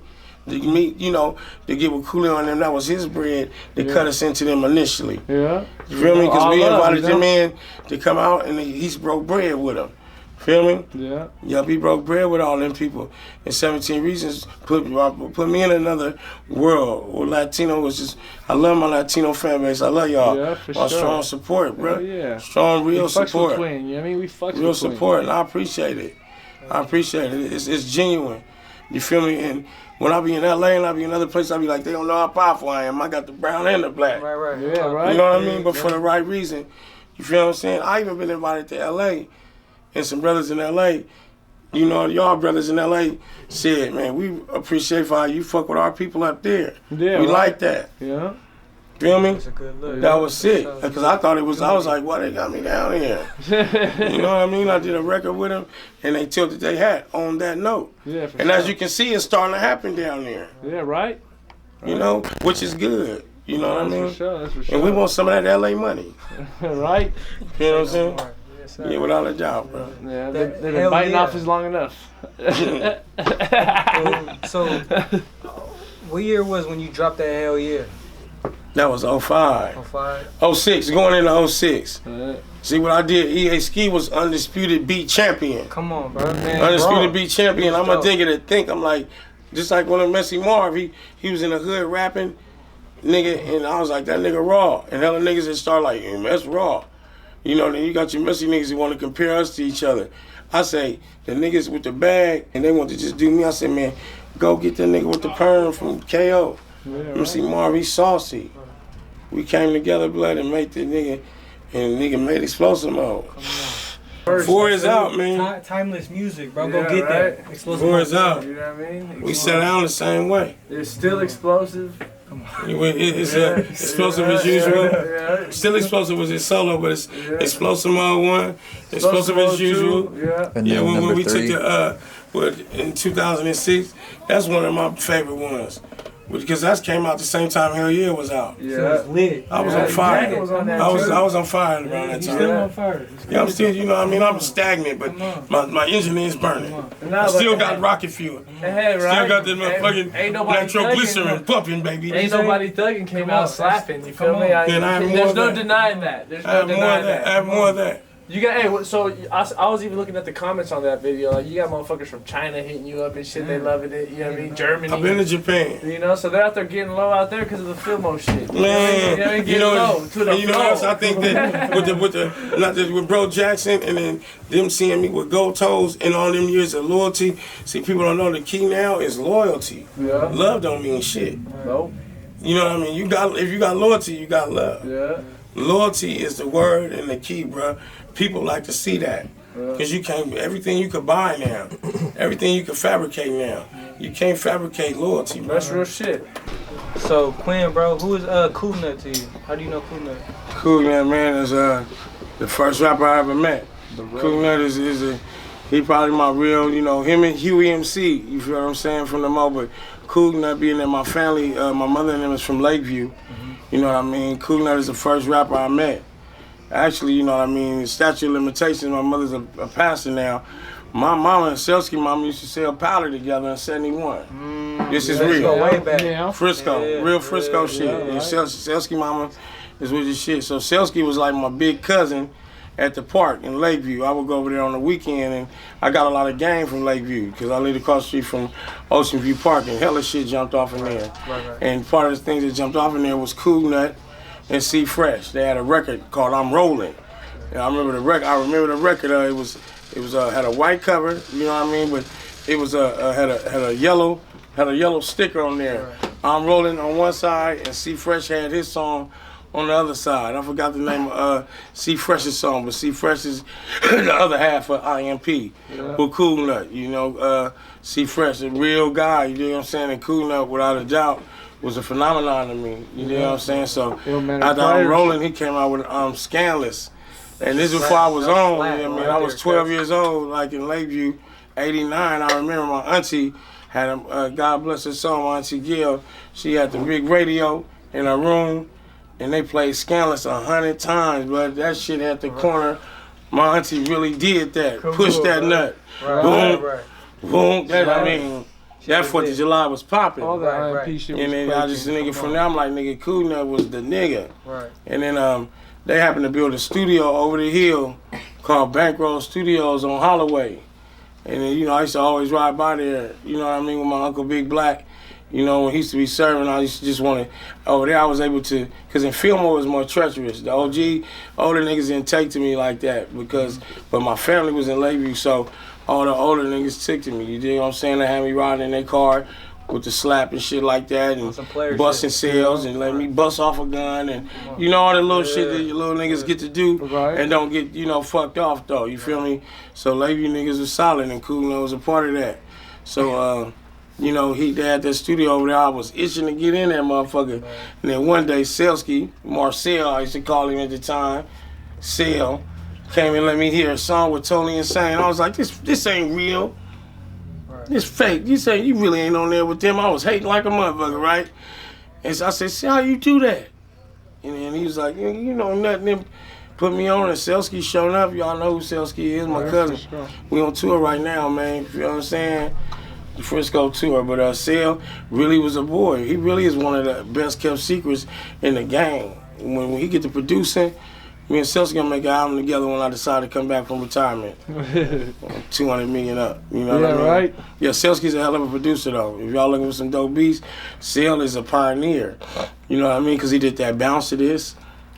To meet, to get with Coolio on them. That was his bread that cut us into them initially. Yeah. You feel me? Because we invited them in to come out, and he's broke bread with them. Feel me? Yeah. Yup, he broke bread with all them people. And 17 Reasons put me in another world where Latino was just, I love my Latino fan base. I love y'all. Yeah, for my sure. strong support, bro. Yeah. Strong, real support. With Quinn, you know what I mean? We fucks real with support, Quinn. and I appreciate it. I appreciate it. It's genuine. You feel me? And when I be in LA and I be in other places, I be like, they don't know how powerful I am. I got the brown and the black. Right. Yeah, right. You know what I mean? But for the right reason. You feel what I'm saying? I even been invited to LA, and some brothers in LA, y'all brothers in LA said, man, we appreciate how you fuck with our people up there. Yeah, we like that. Yeah. Feel me? That's a good look. That was sick. Because I thought I was like, why they got me down here? You know what I mean? I did a record with them, and they tilted their hat on that note. Yeah, for and sure. as you can see, it's starting to happen down there. Yeah, right? You know, which is good. You know what I mean? That's for sure. And we want some of that LA money. Right? You know what I'm saying? Yes, Yeah, without a doubt, bro. Yeah, they've been biting off us long enough. So, what year was when you dropped that Hell Yeah? That was 05. 05? 06, going into 06. Right. See what I did? EA Ski was Undisputed Beat Champion. Come on, bro. Man, Undisputed Beat Champion. I'm a thinker to think. I'm like, just like when Messy Marv, he was in the hood rapping, nigga, and I was like, that nigga raw. And hella niggas that start like, that's raw. Then you got your messy niggas that want to compare us to each other. I say, the niggas with the bag, and they want to just do me, I say, man, go get that nigga with the perm from KO. Yeah, Messy Marv, he saucy. We came together, blood, and made the nigga, and the nigga made explosive mode. 4 is out, man. Timeless music, bro. Yeah, Go get right. that. Explosive 4 is out. You know what I mean? We sat down the same way. It's still explosive. It's explosive as usual. Yeah. Still explosive was his solo, but it's explosive mode 1, explosive as usual. Yeah. And Yeah, then when we number 3. took the in 2006, that's one of my favorite ones. Because that came out the same time Hell Yeah was out. Yeah. It was lit. I was on fire. I was on fire around that time. Still on fire. Yeah, I'm still, I'm stagnant, but my engine is burning. I still got rocket fuel. Hey, right? Still got that motherfucking nitroglycerin pumping, baby. Ain't nobody thugging came out slapping. You feel me? There's no denying that. There's no denying that. I have more of that. You got so I was even looking at the comments on that video. Like, you got motherfuckers from China hitting you up and shit. They loving it. You know what I mean? Germany. I've been to Japan. You know, so they're out there getting low out there because of the Filmo shit. Man, you know what else? I think that with Bro Jackson and then them seeing me with gold toes and all them years of loyalty. See, people don't know the key now is loyalty. Yeah. Love don't mean shit. Nope. You know what I mean? If you got loyalty, you got love. Yeah. Loyalty is the word and the key, bro. People like to see that. Because you can't, everything you could buy now, everything you can fabricate now. You can't fabricate loyalty, bro. That's real shit. So, Quinn, bro, who is Cool Nut to you? How do you know Cool Nut? Cool Nut, man, is the first rapper I ever met. Cool Nut he probably my real, him and Huey MC, you feel what I'm saying, from the Mo, but Cool Nut being in my family, my mother and them is from Lakeview. You know what I mean? Cool Nut is the first rapper I met. Actually, you know what I mean, statute of limitations, my mother's a pastor now. My mama and Selsky mama used to sell powder together in 71. This is real. Go way back. Yeah. Frisco, real Frisco shit. Yeah, And Selsky mama is with this shit. So Selsky was like my big cousin at the park in Lakeview. I would go over there on the weekend, and I got a lot of game from Lakeview because I lived across the street from Ocean View Park, and hella shit jumped off in there. Right. And part of the things that jumped off in there was Cool Nut and C Fresh. They had a record called I'm Rolling. And I remember the record. It was had a white cover, you know what I mean, but it was had a yellow sticker on there. Right. I'm Rolling on one side, and C Fresh had his song on the other side. I forgot the name of C Fresh's song, but C Fresh is the other half of IMP. With Cool Nut, C Fresh, a real guy, you know what I'm saying, and Cool Nut, without a doubt, was a phenomenon to me, you know what I'm saying? So after I'm Rolling, he came out with Scandalous. And this is before I was on, you know what I mean? I was 12 years old, like in Lakeview, 89. I remember my auntie had God bless her soul, my auntie Gail, she had the big radio in her room, and they played Scandalous 100 times, but that shit at the corner, my auntie really did that, pushed that nut. Boom, boom, that 4th of July was popping. All that IMP shit was. And then I just nigga from there, I'm like, nigga, Cool Nut was the nigga. Right. And then they happened to build a studio over the hill called Bankroll Studios on Holloway. And then, I used to always ride by there, you know what I mean, with my Uncle Big Black. When he used to be serving, I used to just want to, over there I was able to, because in Fillmore it was more treacherous. The older niggas didn't take to me like that but my family was in Lakeview, so all the older niggas took to me, you dig what I'm saying? They had me riding in their car with the slap and shit like that, and busting sales and letting me bust off a gun and all the little shit that your little niggas get to do and don't get fucked off though. You feel me? So Lakeview niggas was solid and Cool Nut was a part of that. So they had that studio over there. I was itching to get in that motherfucker. And then one day Marcel, I used to call him at the time, Cell, came and let me hear a song with Totally Insane. I was like, this ain't real. It's fake. You really ain't on there with them. I was hating like a motherfucker, right? And so I said, see how you do that? And then he was like, you know nothing. Then put me on, and Selsky showing up. Y'all know who Selsky is, my cousin. Sure. We on tour right now, man. You know what I'm saying? The Frisco tour. But Sel really was a boy. He really is one of the best kept secrets in the game. When he get to producing, me and Selsky gonna make an album together when I decide to come back from retirement. 200 million up. You know what I mean? Right. Yeah, Selsky's a hell of a producer though. If y'all looking for some dope beats, Sel is a pioneer. You know what I mean? Because he did that Bounce to This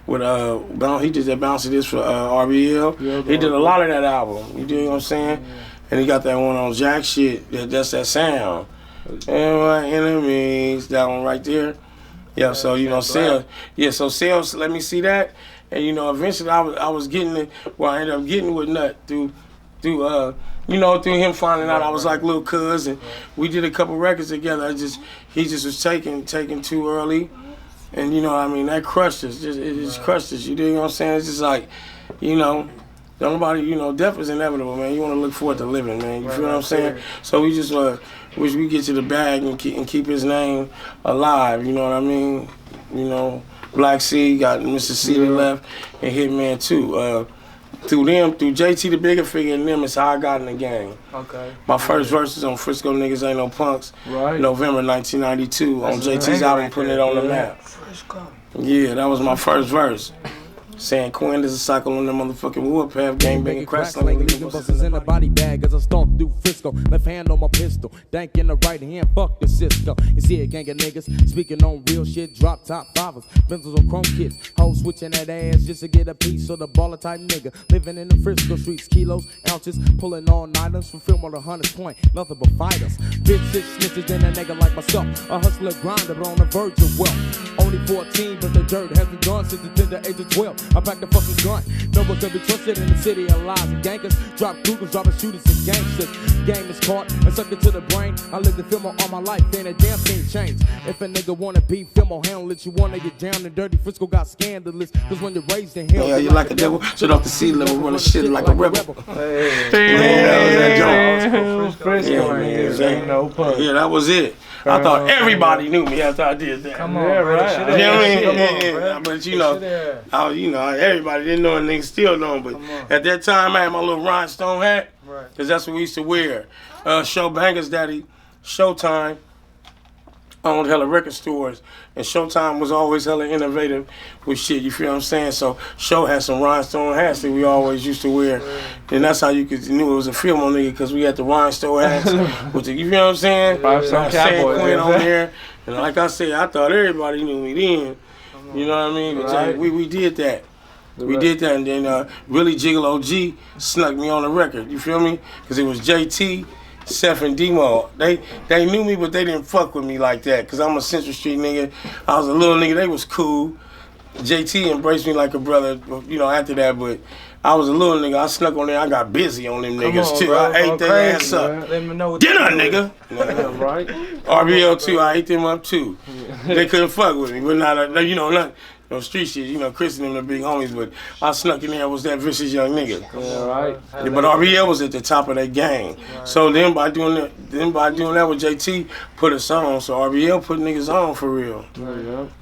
with he did that Bounce to This for RBL. Yeah, he did a lot of that album. You dig what I'm saying? Yeah. And he got that one on Jack shit. That's that sound. And my enemies, that one right there. Yeah, so Sel. Yeah, so Sel let me see that. And eventually I was getting it. Well, I ended up getting with Nut through him finding out I was like little cuz, and we did a couple records together. He just was taking too early, and that crushed us. It just crushed us. You know what I'm saying? It's just like, nobody, death is inevitable, man. You want to look forward to living, man. You feel what I'm saying? So we just wish we get to the bag and keep his name alive. You know what I mean? You know, Black C got Mr. C to the left and Hitman too. Through them, through JT the bigger figure and them is how I got in the game. Okay. My first verses on Frisco Niggas Ain't No Punks, November 1992 on JT's album, Putting It on the Map. Frisco. Yeah, that was my first verse. Saying Quinn is a cycle on the motherfucking warpath, gang banging, crack slinging, leaving busters in the body bag as I stomp through Frisco. Left hand on my pistol, dank in the right hand, fuck the Cisco. You see a gang of niggas speaking on real shit, drop top fivers, pencils on chrome kids, hoes switching that ass just to get a piece of the baller type nigga. Living in the Frisco streets, kilos, ounces, pulling all nighters, fulfill more than 100 point, nothing but fighters. Big shit snitches in a nigga like myself, a hustler grinder, but on the verge of wealth. Only 14, but the dirt has been done since the tender age of 12. I packed the fucking gun. No one can be trusted in the city of lies and gankers. Drop Googles, dropping shooters and gangsters. Game is caught and sucked into the brain. I lived in Fillmore all my life, ain't a damn thing changed. If a nigga wanna be Fillmore, handle it. You wanna get down and dirty. Frisco got scandalous. Cause when you're raised in hell, yeah, you like a devil. Shit off the sea level, running shit like a rebel. Hey. That was that Frisco. Yeah, that was it. I thought everybody knew me after I did that. Come on, yeah, bro. right. You know what I mean? Yeah. But you know, everybody didn't know and niggas still know him. But at that time, I had my little rhinestone hat, because that's what we used to wear. Show Bangers Daddy, Showtime, owned hella record stores, and Showtime was always hella innovative with shit, you feel what I'm saying? So Show had some rhinestone hats that we always used to wear, and that's how you knew it was a Fillmore nigga, because we had the rhinestone hats with the, you feel what I'm saying? Some cowboys Quinn on there, and like I said, I thought everybody knew me then, you know what I mean? But we did that. We did that, and then Really Gigolo G snuck me on the record, you feel me? Because it was JT, Seth and Demo. They knew me, but they didn't fuck with me like that, because I'm a Central Street nigga. I was a little nigga, they was cool. JT embraced me like a brother, you know, after that, but I was a little nigga. I snuck on there, I got busy on them niggas too. Bro, I ate their ass up. Let me know what Dinner, nigga. Right? RBL too, I ate them up too. They couldn't fuck with me, but not, you know, not no street shit, you know, Chris and them the big homies, but I snuck in there, was that vicious young nigga. Yeah, right. Yeah, but RBL was at the top of their game. So then by doing that with JT, put us on. So RBL put niggas on for real.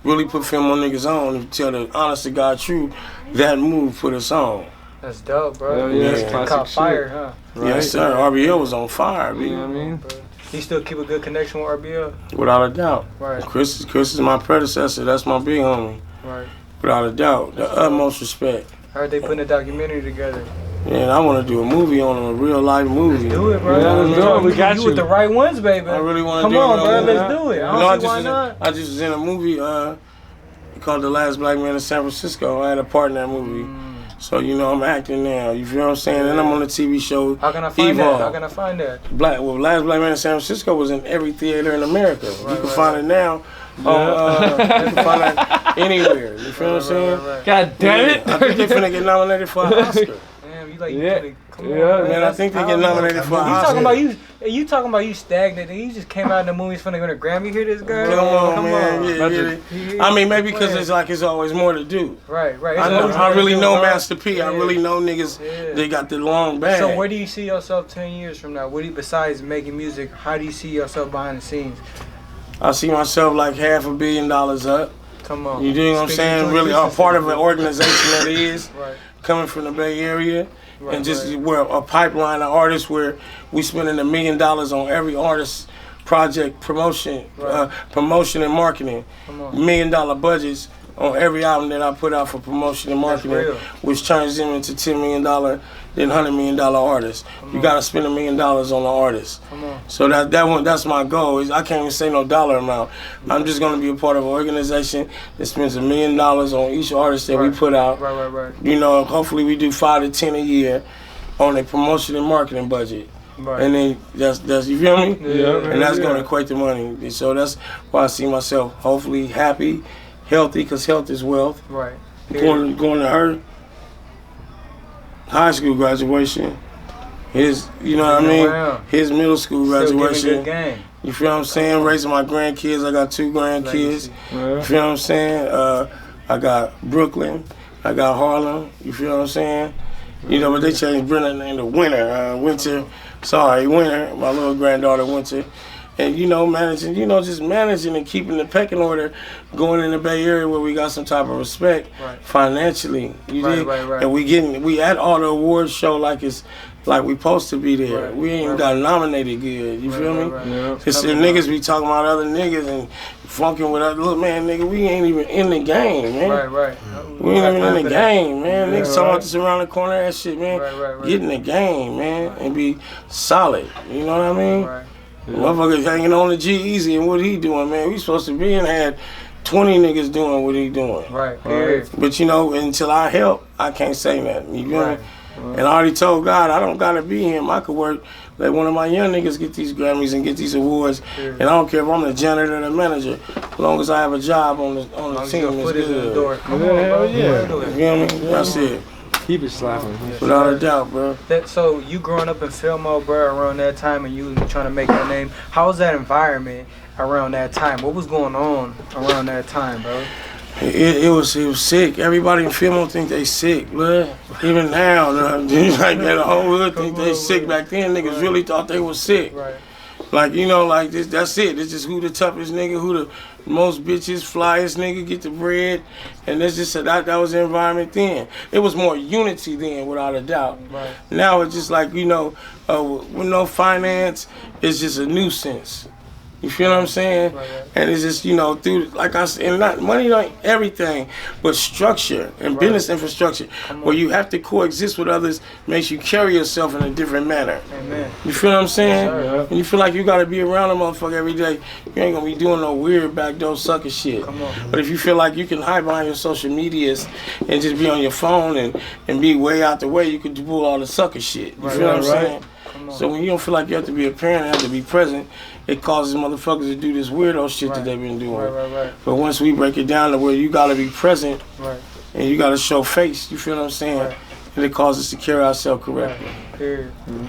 Really put film on niggas on, and tell the honest to God truth, that move put us on. That's dope, bro. Yeah, it's classic caught fire, shit. huh? Right. Yes, sir. RBL was on fire, You know man. what I mean? You still keep a good connection with RBL? Without a doubt. Right. Chris is my predecessor. That's my big homie. Right. Without a doubt. The utmost respect. I heard they putting a documentary together. Yeah, and I want to do a movie on him, a real life movie. Let's do it, bro. Yeah, let's do it. We got you you. with the right ones, baby. I really want to Come do on, it. bro. Let's do it. I don't see why not. I just was in a movie called The Last Black Man in San Francisco. I had a part in that movie. So, you know, I'm acting now. You feel what I'm saying? And I'm on the TV show. How can I find that? How can I find that? Last Black Man in San Francisco was in every theater in America. You can find it now. You can find it anywhere. You feel what I'm saying? God damn it. I think they're finna get nominated for an Oscar. Damn, you like come Yeah, on, man, I think they get nominated for an Oscar. You talking about you stagnant and you just came out in the movies finna win a Grammy. Hear this guy? Come on. Yeah. I mean, maybe because it's always more to do. Right. I really know Master P. I really know niggas. They got the long bag. So where do you see yourself 10 years from now? Besides making music, how do you see yourself behind the scenes? I see myself like $500 million up. Come on. You know what I'm saying? Really, a part of an organization that is coming from the Bay Area. And just we're a pipeline of artists where we spending $1 million on every artist project promotion, promotion and marketing. $1 million budgets on every album that I put out for promotion and marketing, which turns them into $10 million, then $100 million artists. You gotta spend $1 million on the artist. So that's my goal. I can't even say no dollar amount. I'm just gonna be a part of an organization that spends $1 million on each artist that we put out. Right. You know, hopefully we do 5 to 10 a year on a promotion and marketing budget. Right. And then that's you feel me? Yeah. And that's gonna equate to money. So that's why I see myself hopefully happy, healthy, because health is wealth. Right. Going to her high school graduation, his, you know what I mean? His middle school graduation. You feel what I'm saying? Raising my grandkids. I got 2 grandkids. You feel what I'm saying? I got Brooklyn. I got Harlem. You feel what I'm saying? You know, but they changed Brennan name to Winter. Winter. My little granddaughter Winter. and you know, managing, you know, just managing and keeping the pecking order going in the Bay Area where we got some type of respect financially. You dig? And we at all the awards show like it's like we supposed to be there. We ain't even got nominated good. You feel me? Cause the niggas be talking about other niggas and funking with other. Look, man, nigga, we ain't even in the game, man. We ain't even in the game, man. Niggas talking about this around the corner, that shit, man. Get in the game, man, and be solid. You know what I mean? Motherfuckers hanging on the G-Eazy and what he doing, man. We supposed to be and had 20 niggas doing what he doing. But you know, until I help, I can't say nothing. You feel me? And I already told God, I don't gotta be him. I could work, let one of my young niggas get these Grammys and get these awards. And I don't care if I'm the janitor or the manager, as long as I have a job on the team. It's good. Come on, bro. You feel me? That's it. Keep it slapping. Without a doubt, bro. So you growing up in Fillmore, bro, around that time, and you trying to make your name. How was that environment around that time? What was going on around that time, bro? It was sick. Everybody in Fillmore think they sick, blood. Even now, like that, the whole hood think they sick. Back then, niggas really thought they was sick. Like, you know, like this. That's it. It's just who the toughest nigga, who the most bitches, flyest nigga, get the bread, and that's just that was the environment then. It was more unity then, without a doubt. Now it's just like, you know, with no finance, it's just a nuisance. You feel what I'm saying? And it's just, you know, through, like I said, and not money ain't everything, but structure and business infrastructure, where you have to coexist with others, makes you carry yourself in a different manner. You feel what I'm saying? And you feel like you gotta be around a motherfucker every day, you ain't gonna be doing no weird backdoor sucker shit. But if you feel like you can hide behind your social medias and just be on your phone and be way out the way, you can do all the sucker shit. You feel what I'm saying? So when you don't feel like you have to be a parent and have to be present, it causes motherfuckers to do this weirdo shit that they've been doing. But once we break it down to where you gotta be present and you gotta show face, you feel what I'm saying? And it causes us to carry ourselves correctly.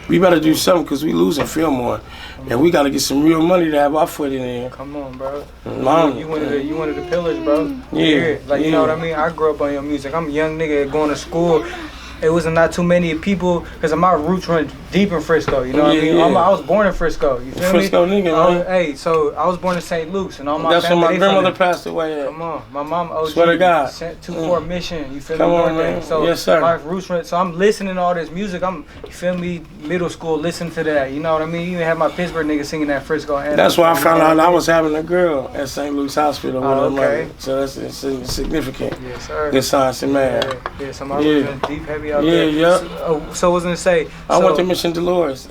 We better do something because we losing Fillmore. And we gotta get some real money to have our foot in there. Come on, bro. You one of the pillars, bro. Like, you know what I mean? I grew up on your music. I'm a young nigga going to school. It wasn't not too many people, because my roots run deep in Frisco, you know what I mean? I was born in Frisco, you feel Frisco me? Nigga, man. Hey, so I was born in St. Luke's, and all my That's family, when my grandmother passed away at. Come on, my mom OG. Swear to God. Sent to Fort Mission, you feel Come me? on, man. So yes, sir. my roots run, so I'm listening to all this music, you feel me, middle school, listen to that, you know what I mean? You even have my Pittsburg niggas singing that Frisco anthem. That's why I found out I was having a girl at St. Luke's Hospital with her mother. So that's significant. Yes, sir. Good science and math. Yeah, so my roots run deep, heavy out there. So I was gonna say, I went to Mission Dolores,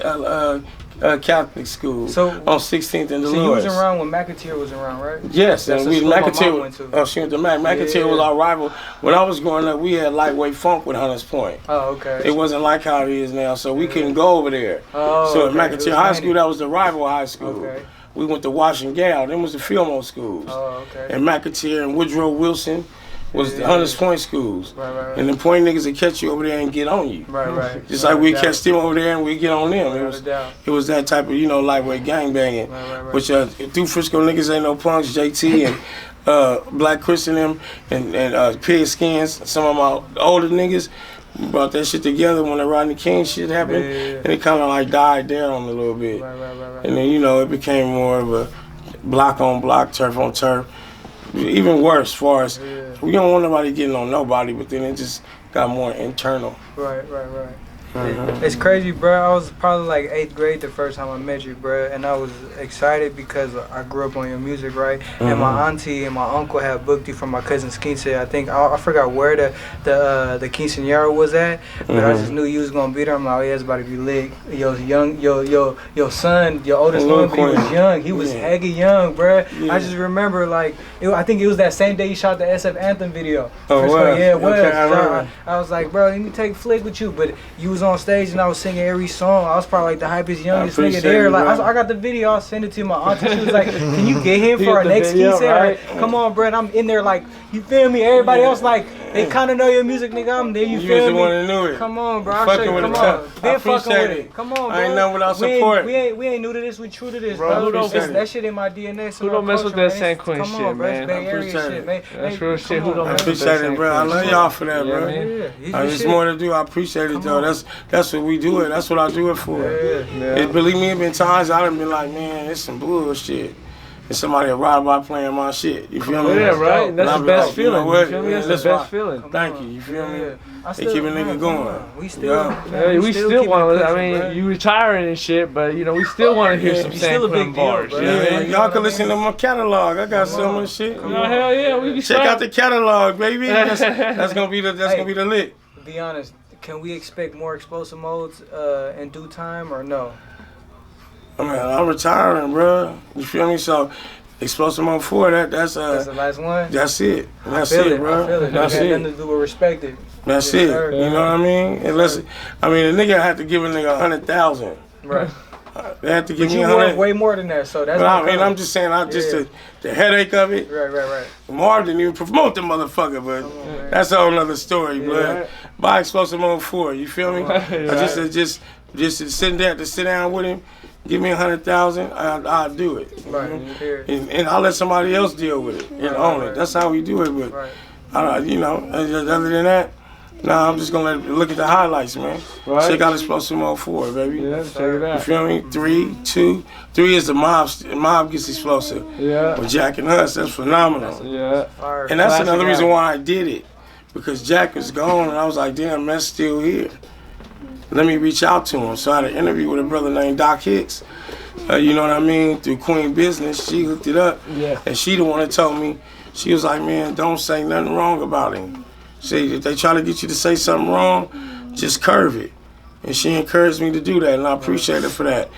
Catholic school, on 16th and Dolores. So you was around when McAteer was around, right? Yes, and she went to Mac. McAteer was our rival. When I was growing up, we had lightweight funk with Hunters Point. Oh, okay. It wasn't like how it is now, so we couldn't go over there. So at McAteer High School, that was the rival high school. We went to Washington Gal. Them was the Fillmore schools. And McAteer and Woodrow Wilson was the Hunters Point schools. And the Point niggas would catch you over there and get on you. Just like we catch them over there and we get on them. It was that type of, you know, lightweight gangbanging. Which through Frisco niggas ain't no punks, JT and Black Chris and them and Pig Skins, some of my older niggas brought that shit together when the Rodney King shit happened. And it kind of like died down a little bit. And then, you know, it became more of a block on block, turf on turf. Even worse, as far as we don't want nobody getting on nobody, but then it just got more internal. Right. It's crazy, bro. I was probably like 8th grade the first time I met you, bro, and I was excited because I grew up on your music, right? And my auntie and my uncle had booked you for my cousin's quinceañera. I think I forgot where the quinceañera was at, but I just knew you was gonna be there. I'm like, oh yeah, it's about to be lit. Your son, your oldest one, he was young. He was heggy young, bro. I just remember like I think it was that same day you shot the SF Anthem video. Yeah, it was. Okay, I was like, bro, let me take Flick with you, but you was on stage and I was singing every song. I was probably like the hypest, youngest nigga there. Like I got the video. I'll send it to my auntie. She was like, "Can you get him for our next quinceañera?" Right? Come on, bro. And I'm in there like, you feel me? Everybody else like They kind of know your music, nigga. I'm there. You You feel was the me? one that knew it. Come on, bro. I'll Fucking show you. with Come it, on. I Been fucking appreciate with it. it. Come on, bro. I ain't nothing without support. We ain't new to this. We true to this, Bro, bro. who don't That's- fuck- that shit in my DNA. Who don't mess with that San Quinn Come shit, on, bro. It's man? Bay Area appreciate shit, it. man. That's real shit. come Who on, don't I mess with appreciate that it, bro. I San love Quinn y'all for that, shit? bro. Yeah, man. There's more to do. I appreciate it, though. That's what we do it. That's what I do it for. Believe me, it been times I done been like, man, it's some bullshit. And somebody will ride by playing my shit. You feel me? Yeah, right. That's the best feeling. You feel me? That's the best feeling. Thank you. You feel me? They keep a nigga going. We still, we still want to. I mean, you retiring and shit, but you know, we still want to hear some San Quinn bars. deal, You know what I Yeah, mean? y'all can listen to my catalog. I got so much shit. Oh, hell yeah, we can Check out the catalog, baby. That's gonna be the lick. To be honest, can we expect more explosive modes in due time or no? I mean, I'm retiring, bro. You feel me? So, Explosive Mode 4, that's the last one? That's it. That's I feel it, bro. I feel it. That's That got it. nothing to do with respected. That's Yes, it. sir. You know what I mean? Unless, I mean, a nigga had to give a nigga 100,000. Right. They had to give But me you 100. worth way more than that, so that's. But I not mean, coming. I'm just saying, the headache of it. Right. Marv didn't even promote the motherfucker, but that's a whole nother story, blood. Buy Explosive Mode 4, you feel me? I just sit down with him, give me 100,000, I'll do it. Right. And I'll let somebody else deal with it and own it. That's how we do it. But other than that, nah, I'm just gonna look at the highlights, man. Right. Check out Explosive Mode 4, baby. Yeah, check it out. You feel me? 3, 2, 3 is the mob. Mob gets explosive. Yeah. With Jack and us, that's phenomenal. Yeah. And that's Classic another reason album. why I did it. Because Jack was gone and I was like, damn, Mess still here. Let me reach out to him. So I had an interview with a brother named Doc Hicks. You know what I mean? Through Quinn Business. She hooked it up. Yeah. And she the one that told me, she was like, man, don't say nothing wrong about him. See, if they try to get you to say something wrong, just curve it. And she encouraged me to do that, and I appreciate her for that.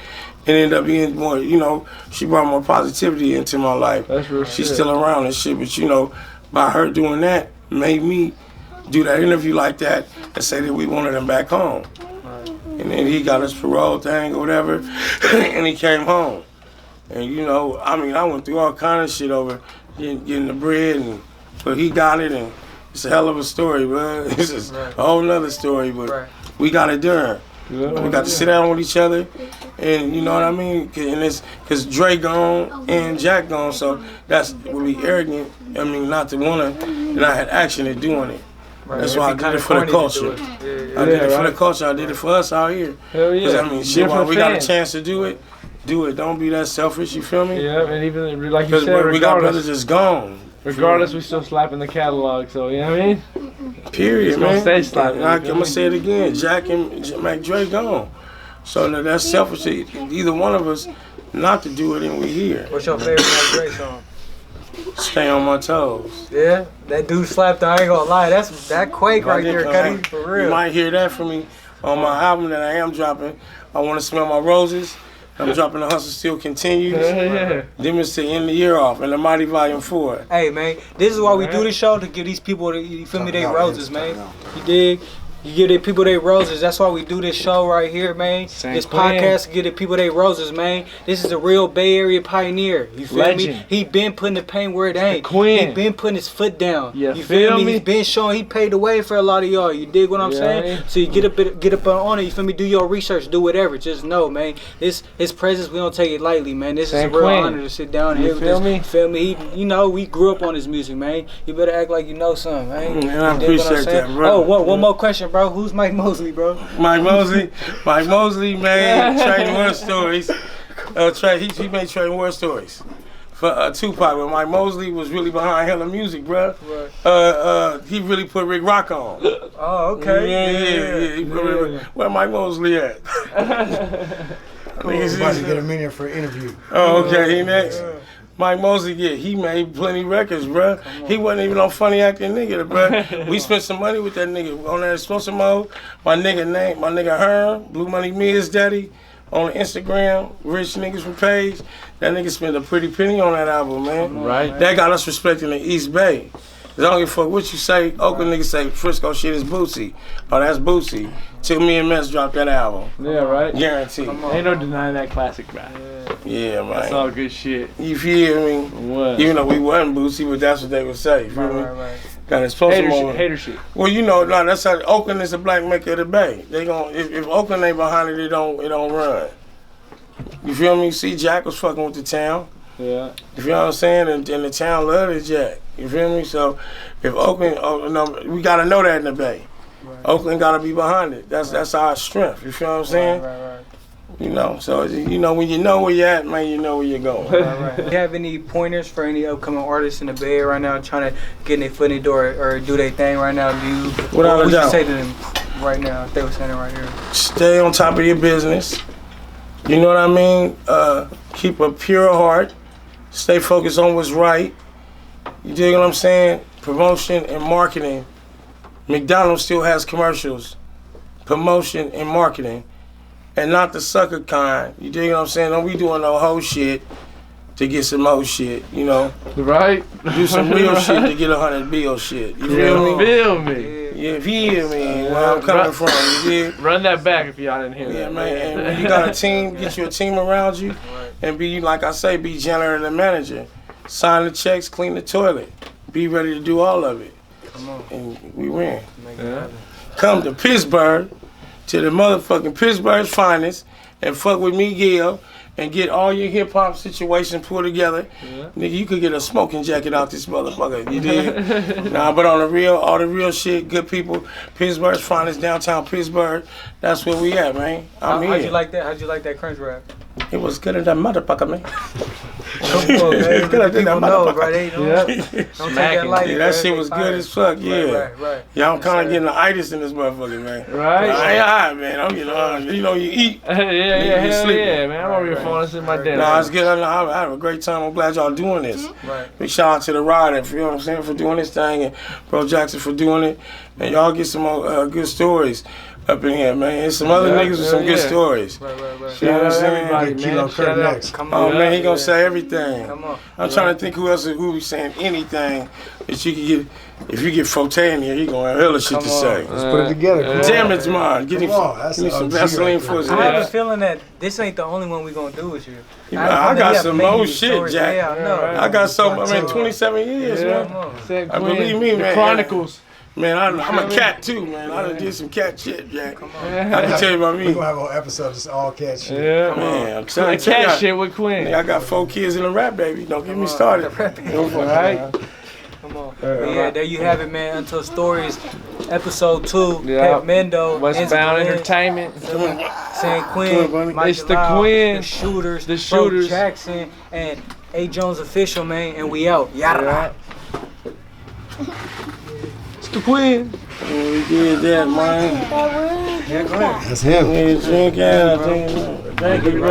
It ended up being more, you know, she brought more positivity into my life. That's real She's shit. still around and shit, but you know, by her doing that, made me do that interview like that and say that we wanted him back home. And then he got his parole thing or whatever, and he came home. And you know, I mean, I went through all kind of shit over getting the bread, but he got it, and it's a hell of a story, bro. This is a whole nother story, but we got it done. Yeah. We got to sit down with each other, and you know what I mean? And it's because Dre gone and Jack gone, so that's would be arrogant. I mean, not to wanna, and I had action in doing it. Right. That's why I did it for the culture. I did it for the culture. I did it for us out here. Hell yeah. 'Cause, I mean, shit, while we got a chance to do it. Don't be that selfish. You feel me? Yeah, and even like you Because said, we got brothers regardless, that's gone. regardless, we still slapping the catalog. So you know what I mean? Period, It's gonna man. stay slapping. I'm gonna say it again. Jack and Mac Dre gone. So that's selfish. Either one of us not to do it, and we here. What's your favorite Mac Dre song? Stay on my toes. Yeah, that dude slapped. I ain't gonna lie. That's that quake right there, Cuddy. For real. You might hear that from me on my album that I am dropping. I want to smell my roses. I'm dropping The Hustle Still Continues. Yeah. Them is to end the year off in the Mighty Volume 4. Hey man, this is why we do this show, to give these people, you feel me, they roses, man. You dig? You give the people their roses. That's why we do this show right here, man. This podcast to give the people their roses, man. This is a real Bay Area pioneer. You feel me? He been putting the pain where it ain't. Quinn. He been putting his foot down. You feel me? He's been showing. He paved the way for a lot of y'all. You dig what I'm saying? So you get up on it. You feel me? Do your research. Do whatever. Just know, man. His presence, we don't take it lightly, man. This is a real honor to sit down here. Feel me? Feel me? You know, we grew up on his music, man. You better act like you know something, man. Man, I appreciate that, bro. Oh, one more question, bro. Who's Mike Mosley, bro? Mike Mosley made Trey War Stories. He made Trey War Stories for Tupac, but Mike Mosley was really behind hella music, bro. He really put Rick Rock on. Oh, okay. Yeah. He put where Mike Mosley at? He's about to get him in here for an interview. Oh, okay, he next. Mike Mosley, he made plenty records, bro. He wasn't even no funny acting nigga, bro. We spent some money with that nigga on that Explosive Mode. My nigga Herm, Blue Money Miz Daddy, on Instagram, Rich Niggas from Page. That nigga spent a pretty penny on that album, man. Right. That got us respecting the East Bay. I don't give a fuck what you say. Oakland niggas say Frisco shit is Bootsy. Oh, that's Bootsy. Till me and Mess dropped that album. Yeah, right. Guaranteed. Ain't no denying that classic, bro. Yeah, man. That's all good shit. You feel me? What? Even though we wasn't Bootsy, but that's what they would say. You feel me? Right. Got explosive Hater mode. shit. Hater shit. Well, you know, no, that's how Oakland is the black Mecca of the Bay. They gon' if Oakland ain't behind it, it don't run. You feel me? See, Jack was fucking with the town. Yeah. You feel what I'm saying? And the town loved it, Jack. You feel me? So if Oakland, we gotta know that in the Bay. Right. Oakland gotta be behind it. That's our strength. You feel what I'm saying? Right. You know, so you know when you know where you're at, man, you know where you're going. Right. Do you have any pointers for any upcoming artists in the Bay right now trying to get their foot in the door or do their thing right now? What would you say to them right now if they were standing right here? Stay on top of your business. You know what I mean? Keep a pure heart. Stay focused on what's right. You dig what I'm saying? Promotion and marketing. McDonald's still has commercials. Promotion and marketing. And not the sucker kind. You dig what I'm saying? Don't be doing no whole shit to get some more shit, you know? Right. Do some real shit to get 100 bill shit. You feel me? Feel me. Yeah, feel me. Where I'm coming from, you dig? Run that back if y'all didn't hear that. Yeah, man. And when you got a team, get you a team around you, and be, like I say, be janitor and manager. Sign the checks, clean the toilet. Be ready to do all of it. Come on. And we win. Yeah. Come to Pittsburg, to the motherfucking Pittsburgh's finest, and fuck with Miguel, and get all your hip hop situation put together. Yeah. Nigga, you could get a smoking jacket out this motherfucker. You dig? Nah, but on the real, all the real shit, good people, Pittsburgh's finest, downtown Pittsburgh. That's where we at, man. How'd you like that? How'd you like that crunch rap? It was good as that motherfucker, man. Come on, man. Good as that motherfucker. Right? Don't take that lightly. Yeah, that shit was good as fuck, yeah. Right. Yeah, I'm kind of getting the itis in this motherfucker, man. Right. I ain't high, man. I'm getting high. You know, you eat. Yeah, hell yeah, man. I'm over here falling asleep in my dinner. Nah, it's good. I had a great time. I'm glad y'all doing this. Right. Big shout out to the Rider, you know what I'm saying, for doing this thing, and Bro Jackson for doing it. And y'all get some more good stories up in here, man. There's some other niggas with some good stories. Right. You know what I'm saying? Kilo Kurt next. Come on. Oh man, he gonna say everything. Come on. I'm trying to think who be saying anything that you can get. If you get Philthy in here, he gonna have hella shit to say. Let's put it together. Damn it's mine. Give me some Vaseline for his I have a head. feeling that this ain't the only one we gonna do with you. I got some more shit, Jack. Yeah, I know. I got so, 27 years, man. I believe me, man. The Chronicles. Man, I'm a cat too, man. I done did some cat shit, Jack. Come on. I can tell you about me. We're gonna have an episode that's all cat shit. Yeah, man. I'm telling you, cat shit with Quinn. I got 4 kids in a rap, baby. Don't get me started. Right? Come on. Yeah, there you have it, man. Untold Stories, episode 2. Pepmendo, Westbound Entertainment. Saying Quinn, Mike it's the Dela'o, Quinn. the shooters, Bro Jackson, and A. Jones official, man. And we out. Yada. It's the Quinn. Yeah, we did that, man. Yeah, go ahead. That's him. Yeah, drink out. Thank you.